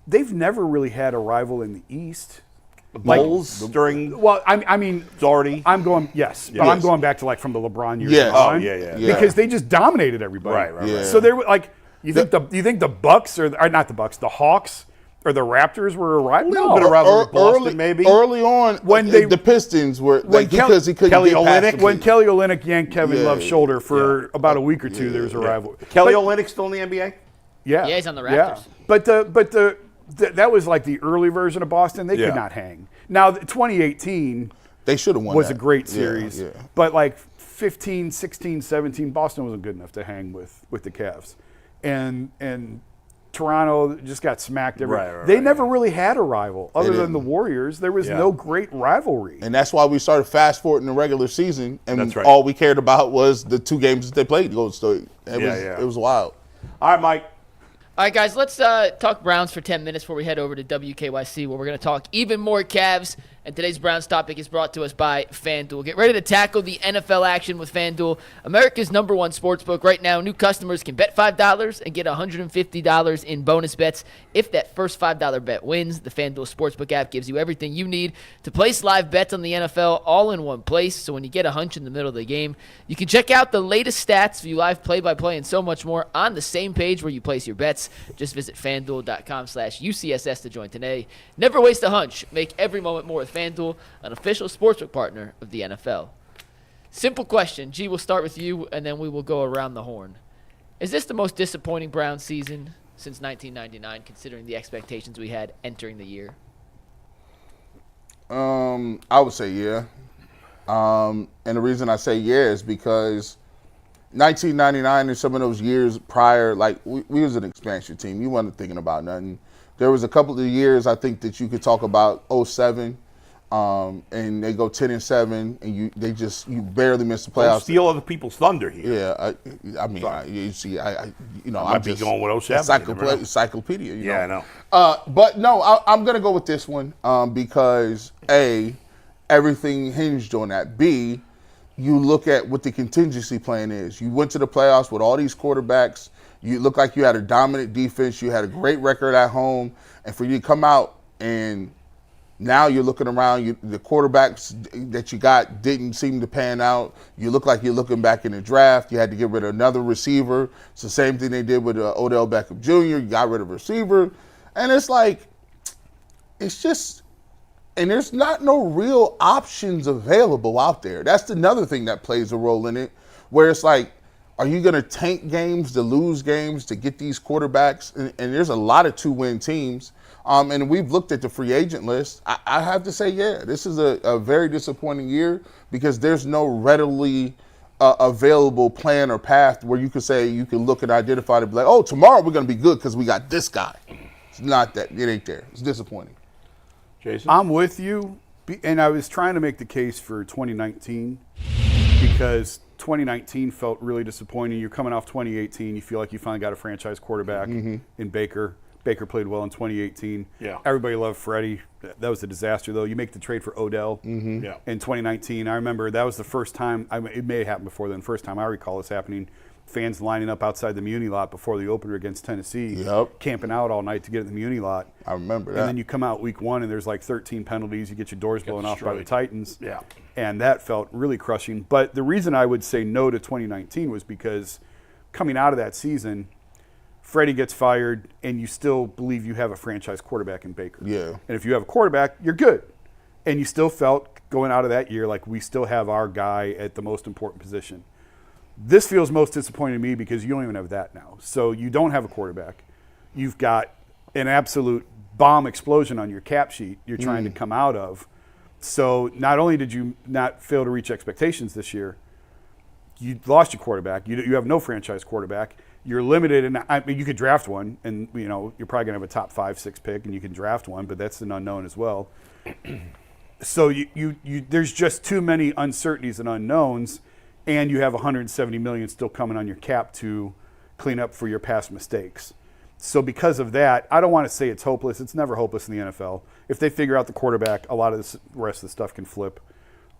they've never really had a rival in the East. The Bulls during. Well, I mean, Doherty. I'm going but I'm going back to like from the LeBron years. Yes. On, yeah. Because they just dominated everybody. Right. Yeah. So they were like, you think the Bucks or not the Bucks, the Hawks or the Raptors were a rival? A little bit of rivalry with Boston, maybe. Early on, When the Pistons were because he couldn't Kelly get past Olynyk- the When Kelly Olynyk yanked Kevin Yeah. Love's shoulder for about a week or two, there was a rivalry. Kelly But- Olynyk still in the NBA? Yeah, Yeah, he's on the Raptors. But that was like the early version of Boston. They could not hang. Now, 2018 They should have won. was that. a great Yeah, series. yeah. But like 15, 16, 17, Boston wasn't good enough to hang with the Cavs. And Toronto just got smacked. They never really had a rival other than the Warriors. There was no great rivalry. And that's why we started fast forwarding the regular season, and That's right. all we cared about was the 2 games that they played. Golden State. It was wild. All right, Mike. All right, guys, let's talk Browns for 10 minutes before we head over to WKYC, where we're going to talk even more Cavs. And today's Browns topic is brought to us by FanDuel. Get ready to tackle the NFL action with FanDuel, America's #1 sportsbook. Right now, new customers can bet $5 and get $150 in bonus bets if that first $5 bet wins. The FanDuel Sportsbook app gives you everything you need to place live bets on the NFL all in one place. So when you get a hunch in the middle of the game, you can check out the latest stats, view live play-by-play, and so much more on the same page where you place your bets. Just visit FanDuel.com/UCSS to join today. Never waste a hunch. Make every moment more with FanDuel, an official sportsbook partner of the NFL. Simple question. G, we'll start with you, and then we will go around the horn. Is this the most disappointing Browns season since 1999, considering the expectations we had entering the year? I would say yeah. And the reason I say yeah is because 1999 and some of those years prior, like we was an expansion team. You wasn't thinking about nothing. There was a couple of years I think that you could talk about 07, and they go 10-7, and you barely miss the playoffs. Don't steal other people's thunder here. Yeah, I'm might be just going with 07, encyclopedia. You know? I know. But no, I'm gonna go with this one because A, everything hinged on that. B, you look at what the contingency plan is. You went to the playoffs with all these quarterbacks. You look like you had a dominant defense. You had a great record at home. And for you to come out and now you're looking around, the quarterbacks that you got didn't seem to pan out. You look like you're looking back in the draft. You had to get rid of another receiver. It's the same thing they did with Odell Beckham Jr. You got rid of a receiver. And it's like, it's just, and there's not no real options available out there. That's another thing that plays a role in it, where it's like, are you going to tank games to lose games to get these quarterbacks? And there's a lot of 2-win teams. And we've looked at the free agent list. I have to say, yeah, this is a very disappointing year because there's no readily available plan or path where you could say you can look and identify to be like, oh, tomorrow we're going to be good because we got this guy. It's not that. It ain't there. It's disappointing. Jason? I'm with you, and I was trying to make the case for 2019 because 2019 felt really disappointing. You're coming off 2018. You feel like you finally got a franchise quarterback in Baker. Baker played well in 2018. Yeah. Everybody loved Freddie. That was a disaster, though. You make the trade for Odell in 2019. I remember that was the first time, it may have happened before then, first time I recall this happening. Fans lining up outside the Muni lot before the opener against Tennessee, camping out all night to get in the Muni lot. I remember that. And then you come out week 1 and there's like 13 penalties. You get your doors blown off by the Titans. Yeah. And that felt really crushing. But the reason I would say no to 2019 was because coming out of that season, Freddie gets fired and you still believe you have a franchise quarterback in Baker. Yeah. And if you have a quarterback, you're good. And you still felt going out of that year like we still have our guy at the most important position. This feels most disappointing to me because you don't even have that now. So you don't have a quarterback. You've got an absolute bomb explosion on your cap sheet you're trying to come out of. So not only did you not fail to reach expectations this year, you lost your quarterback. You have no franchise quarterback. You're limited, and I mean, you could draft one, and you're probably gonna have a top 5-6 pick, and you can draft one, but that's an unknown as well. So you there's just too many uncertainties and unknowns, and you have $170 million still coming on your cap to clean up for your past mistakes. So because of that, I don't want to say it's hopeless. It's never hopeless in the NFL. If they figure out the quarterback, a lot of the rest of the stuff can flip.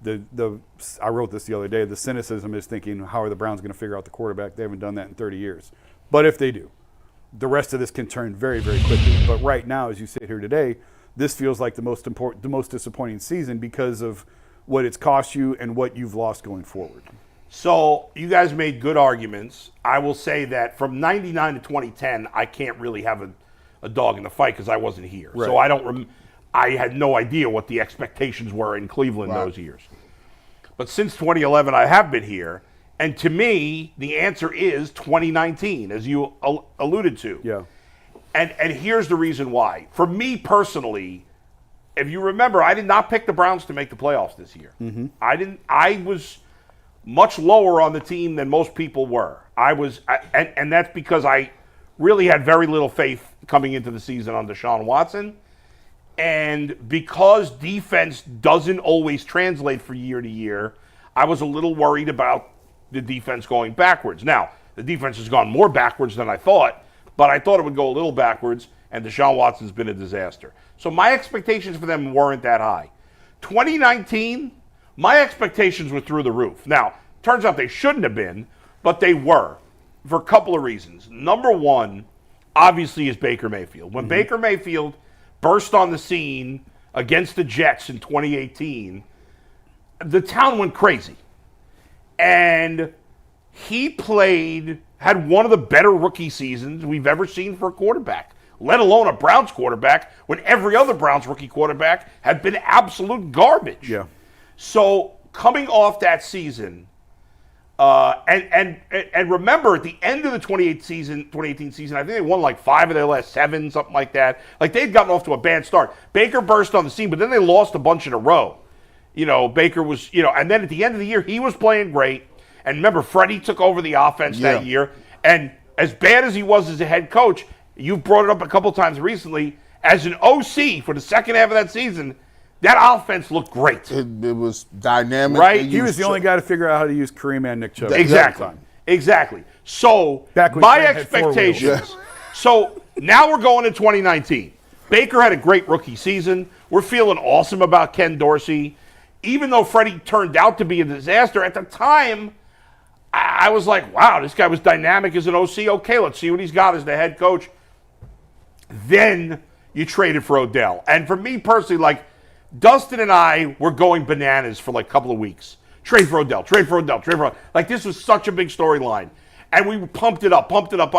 I wrote this the other day. The cynicism is thinking, how are the Browns going to figure out the quarterback? They haven't done that in 30 years. But if they do, the rest of this can turn very, very quickly. But right now, as you sit here today, this feels like the most disappointing season because of what it's cost you and what you've lost going forward. So you guys made good arguments. I will say that from 99 to 2010, I can't really have a dog in the fight because I wasn't here. Right. So I had no idea what the expectations were in Cleveland those years. But since 2011, I have been here. And to me, the answer is 2019, as you alluded to. Yeah. And here's the reason why. For me personally, if you remember, I did not pick the Browns to make the playoffs this year. Mm-hmm. I was much lower on the team than most people were. And that's because I really had very little faith coming into the season on Deshaun Watson. And because defense doesn't always translate from year to year, I was a little worried about the defense going backwards. Now, the defense has gone more backwards than I thought, but I thought it would go a little backwards, and Deshaun Watson's been a disaster. So my expectations for them weren't that high. 2019, my expectations were through the roof. Now, turns out they shouldn't have been, but they were for a couple of reasons. Number one, obviously, is Baker Mayfield. When Baker Mayfield burst on the scene against the Jets in 2018, the town went crazy. And he had one of the better rookie seasons we've ever seen for a quarterback, let alone a Browns quarterback, when every other Browns rookie quarterback had been absolute garbage. Yeah. So coming off that season, and remember, at the end of the 2018 season, I think they won like 5 of their last 7, something like that. Like, they'd gotten off to a bad start. Baker burst on the scene, but then they lost a bunch in a row. Baker was, and then at the end of the year, he was playing great. And remember, Freddie took over the offense that year. And as bad as he was as a head coach, you've brought it up a couple times recently, as an OC for the second half of that season, that offense looked great. It was dynamic. Right? He was the only guy to figure out how to use Kareem and Nick Chubb. Exactly. So, my expectations. So, now we're going to 2019. Baker had a great rookie season. We're feeling awesome about Ken Dorsey. Even though Freddie turned out to be a disaster, at the time, I was like, wow, this guy was dynamic as an OC. Okay, let's see what he's got as the head coach. Then you traded for Odell. And for me personally, like, Dustin and I were going bananas for like a couple of weeks. Trade for Odell. Like, this was such a big storyline. And we pumped it up.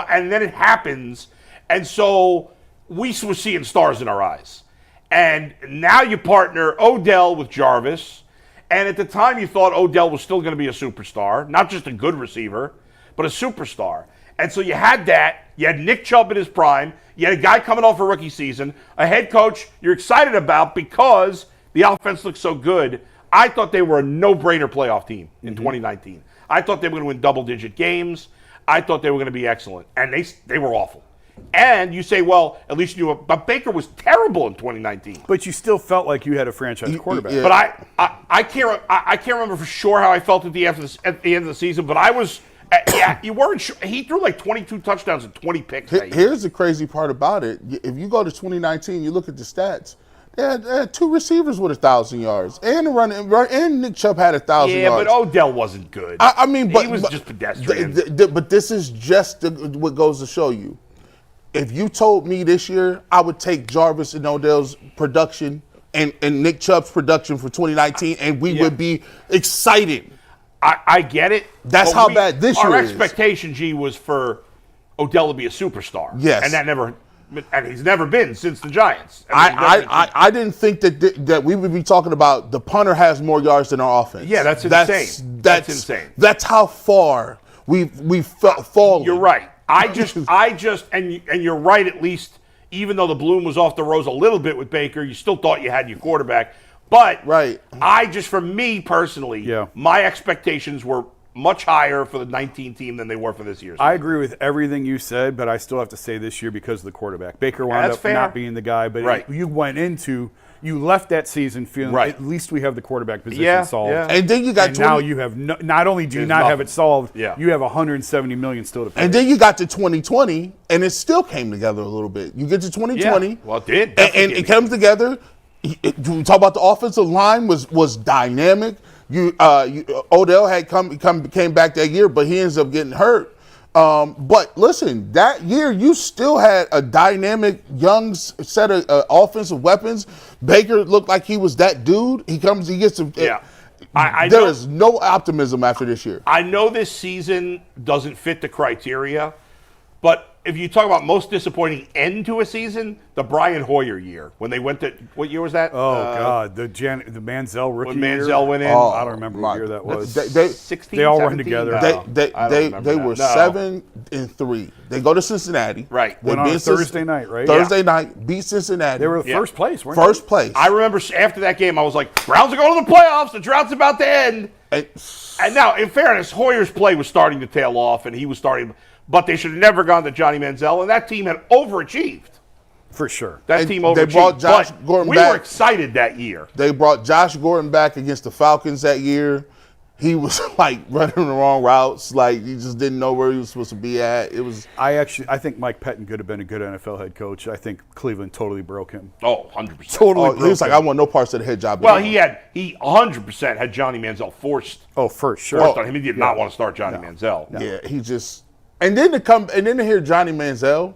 And then it happens. And so we were seeing stars in our eyes. And now you partner Odell with Jarvis. And at the time, you thought Odell was still going to be a superstar. Not just a good receiver, but a superstar. And so you had that. You had Nick Chubb in his prime. You had a guy coming off a rookie season. A head coach you're excited about because the offense looks so good. I thought they were a no-brainer playoff team in 2019. I thought they were going to win double-digit games. I thought they were going to be excellent. And they were awful. And you say, well, at least but Baker was terrible in 2019. But you still felt like you had a franchise quarterback. Yeah. But I can't remember for sure how I felt at the end of the season. But I was, you weren't sure. He threw like 22 touchdowns and 20 picks. Here's the crazy part about it. If you go to 2019, you look at the stats. They had 2 receivers with 1,000 yards, and and Nick Chubb had 1,000 yards. Yeah, but Odell wasn't good. I mean, but he was just pedestrian. But this is just what goes to show you. If you told me this year, I would take Jarvis and Odell's production and Nick Chubb's production for 2019, and we would be excited. I get it. That's how bad this year is. Our expectation, G, was for Odell to be a superstar. Yes. And he's never been since the Giants. I didn't think that we would be talking about the punter has more yards than our offense. Yeah, that's insane. That's insane. That's how far we've fallen. You're right. I just, and you're right, at least, even though the bloom was off the rose a little bit with Baker, you still thought you had your quarterback. But for me personally, my expectations were much higher for the 19 team than they were for this year's team. I agree with everything you said, but I still have to say this year because of the quarterback. Baker wound up not being the guy, but you left that season feeling at least we have the quarterback position solved. Yeah. And then you got now you have not only do you not have it solved, you have $170 million still to pay. And then you got to 2020, and it still came together a little bit. You get to 2020. Well, it did. And it comes together. You talk about the offensive line was dynamic. Odell had came back that year, but he ends up getting hurt. But listen, that year you still had a dynamic young set of offensive weapons. Baker looked like he was that dude. He gets some. Yeah. There is no optimism after this year. I know this season doesn't fit the criteria, but if you talk about most disappointing end to a season, the Brian Hoyer year when they went to what year was that? Oh God, the Manziel rookie when Manziel year? went in. I don't remember what year that was. They 16, they all 17? run together. They were 7-3. They go to Cincinnati. Right. They Went on a beat Thursday night, right? Thursday night, beat Cincinnati. They were first place, weren't First place. I remember after that game, I was like, Browns are going to the playoffs. The drought's about to end. And now, in fairness, Hoyer's play was starting to tail off, and he was starting. But they should have never gone to Johnny Manziel, and that team had overachieved. they? For sure. That And team they overachieved. brought Josh But Gordon we back. were excited that year. They brought Josh Gordon back against the Falcons that year. He was like running the wrong routes. Like he just didn't know where he was supposed to be at. It was. I think Mike Pettin could have been a good NFL head coach. I think Cleveland totally broke him. Oh, 100%. Totally He was broke like, him. I want no parts of the head job. Well, anymore. he 100% had Johnny Manziel forced For sure. on him. He did not want to start Johnny Manziel. Yeah, he just and then to hear Johnny Manziel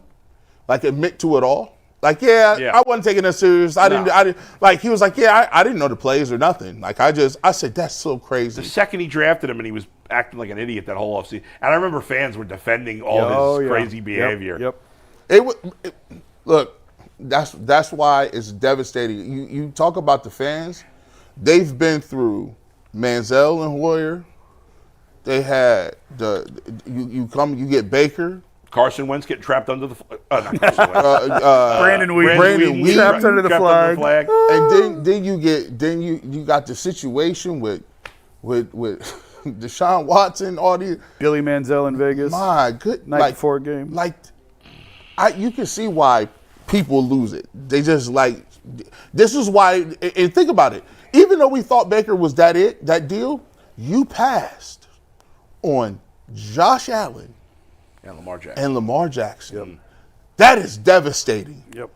like admit to it all. Like, I wasn't taking that serious. I didn't like he was like, I didn't know the plays or nothing. Like I said, that's so crazy. The second he drafted him and he was acting like an idiot that whole offseason. And I remember fans were defending all his crazy behavior. Yep. Look, that's why it's devastating. You talk about the fans, they've been through Manziel and Hoyer. They had you get Baker. Carson Wentz getting trapped under the not Carson Wentz. Brandon Wheaton trapped under the flag. And then you got the situation with Deshaun Watson, all these Billy Manziel in Vegas. my good Night before a game. You can see why people lose it. They just this is why. And think about it. Even though we thought Baker was that deal, you passed on Josh Allen And Lamar Jackson. Yep. That is devastating. Yep.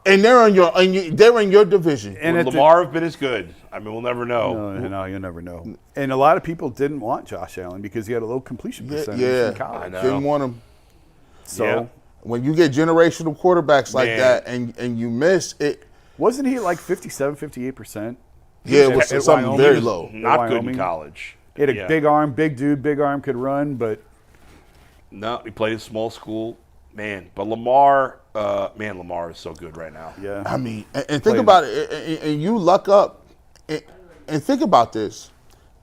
And they're in your division. Would Lamar have been as good? I mean, we'll never know. No, you'll never know. And a lot of people didn't want Josh Allen because he had a low completion percentage in college. I know. Didn't want him. So when you get generational quarterbacks like Man. that and you miss it, wasn't he like 57, 58%? it was At something Wyoming. very low. Not good in Wyoming. college. He had a big arm, big dude, big arm, could run, but No, he played in small school. Man, but Lamar, Lamar is so good right now. yeah. I mean, and think about it, and you luck up, and think about this.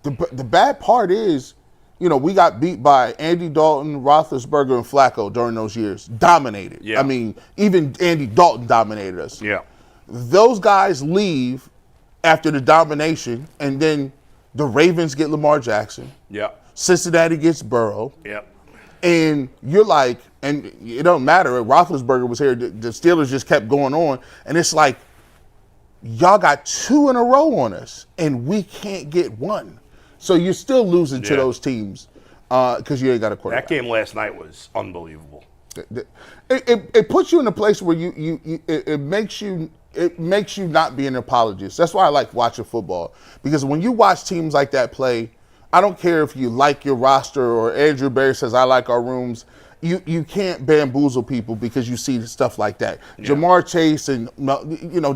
The bad part is, we got beat by Andy Dalton, Roethlisberger, and Flacco during those years. Dominated. Yeah. I mean, even Andy Dalton dominated us. Yeah. Those guys leave after the domination, and then the Ravens get Lamar Jackson. Yeah. Cincinnati gets Burrow. Yeah. And you're like, and it don't matter. Roethlisberger was here. The Steelers just kept going on. And it's like, y'all got 2 in a row on us, and we can't get one. So you're still losing to those teams because you ain't got a quarterback. That game last night was unbelievable. It puts you in a place where it makes you not be an apologist. That's why I like watching football, because when you watch teams like that play, I don't care if you like your roster or Andrew Berry says I like our rooms. You can't bamboozle people because you see stuff like that. Yeah. Jamar Chase and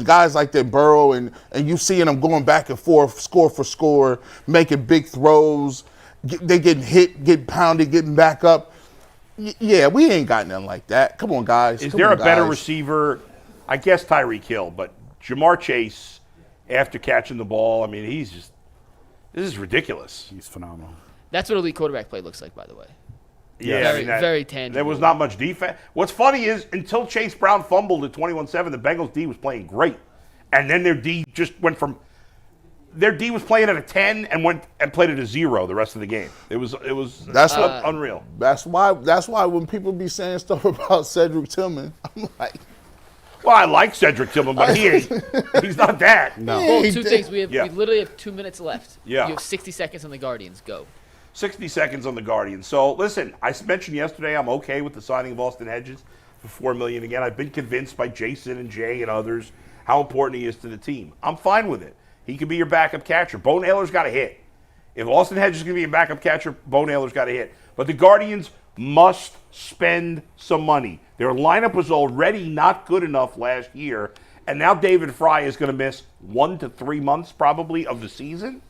guys like that, Burrow, and you seeing them going back and forth, score for score, making big throws. They getting hit, getting pounded, getting back up. Yeah, we ain't got nothing like that. Come on, guys. Is there a better receiver? I guess Tyreek Hill, but Jamar Chase, after catching the ball, I mean, this is ridiculous. He's phenomenal. That's what elite quarterback play looks like, by the way. Yeah, very tangible. There was not much defense. What's funny is until Chase Brown fumbled at 21-7, the Bengals D was playing great. And then their D just went from their D was playing at a 10 and went and played at a 0 the rest of the game. It was unreal. That's why when people be saying stuff about Cedric Tillman, I'm like, well, I like Cedric Tillman, but he's not that. No. Well, two things. We literally have 2 minutes left. Yeah. You have 60 seconds on the Guardians. Go. 60 seconds on the Guardians. So, listen, I mentioned yesterday I'm okay with the signing of Austin Hedges for $4 million. Again, I've been convinced by Jason and Jay and others how important he is to the team. I'm fine with it. He could be your backup catcher. Bo Naylor's got to hit. If Austin Hedges is going to be a backup catcher, Bo Naylor's got to hit. But the Guardians must spend some money. Their lineup was already not good enough last year, and now David Fry is going to miss 1 to 3 months probably of the season.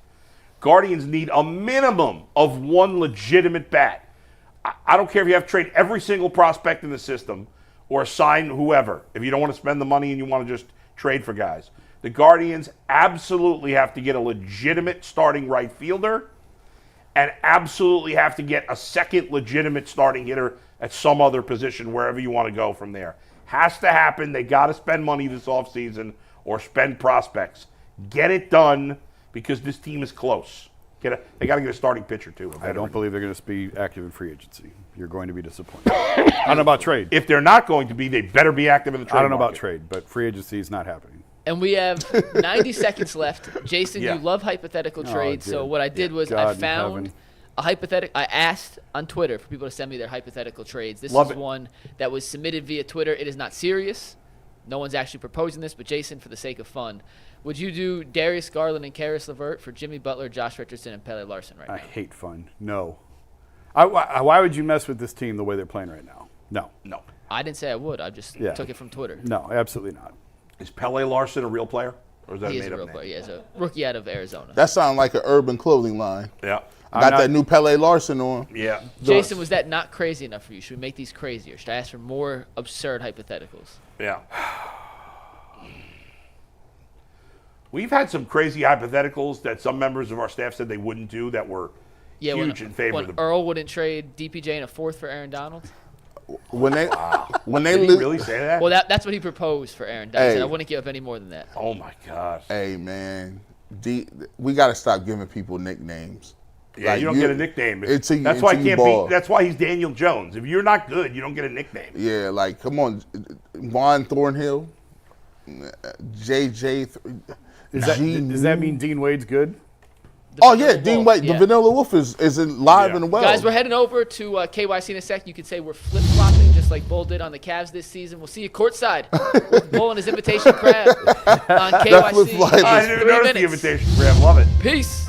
Guardians need a minimum of one legitimate bat. I don't care if you have to trade every single prospect in the system or sign whoever, if you don't want to spend the money and you want to just trade for guys. The Guardians absolutely have to get a legitimate starting right fielder and absolutely have to get a second legitimate starting hitter at some other position, wherever you want to go from there. Has to happen. They got to spend money this offseason or spend prospects. Get it done because this team is close. They got to get a starting pitcher, too. I don't believe they're going to be active in free agency. You're going to be disappointed. I don't know about trade. If they're not going to be, they better be active in the trade I don't know about market. trade, but free agency is not happening. And we have 90 seconds left. Jason, Yeah. you love hypothetical trades. dear. So what I did was God I in found heaven. a hypothetical. I asked on Twitter for people to send me their hypothetical trades. This Love is it. one that was submitted via Twitter. It is not serious. No one's actually proposing this, but Jason, for the sake of fun, would you do Darius, Garland, and Karis LeVert for Jimmy Butler, Josh Richardson, and Pele Larson right now? I hate fun. No. Why would you mess with this team the way they're playing right now? No. No. I didn't say I would. I just Yeah. took it from Twitter. No, absolutely not. Is Pele Larson a real player? Or is that He a is a made-up real name? player. He is a rookie out of Arizona. That sounds like an Urban Clothing line. Yeah. Got that new Pele Larson on. Yeah. Jason, was that not crazy enough for you? Should we make these crazier? Should I ask for more absurd hypotheticals? Yeah. We've had some crazy hypotheticals that some members of our staff said they wouldn't do that were huge in favor when of the Earl wouldn't trade DPJ in a fourth for Aaron Donald. When they Did he really say that? Well, that's what he proposed for Aaron Donald. He said, Hey. I wouldn't give up any more than that. Oh my gosh. Hey man, we got to stop giving people nicknames. Yeah, Like, you don't get a nickname. Until you, That's why until he you can't ball. be. That's why he's Daniel Jones. If you're not good, you don't get a nickname. Yeah, like come on, Juan Thornhill, JJ. Does that mean Dean Wade's good? Oh yeah, Dean Wade, Yeah. the Vanilla Wolf is live and well. Guys, we're heading over to KYC in a sec. You could say we're flip-flopping just like Bull did on the Cavs this season. We'll see you courtside with Bull and his invitation crab on KYC. flip-flop. I didn't even notice the invitation, Graham. Love it. Peace.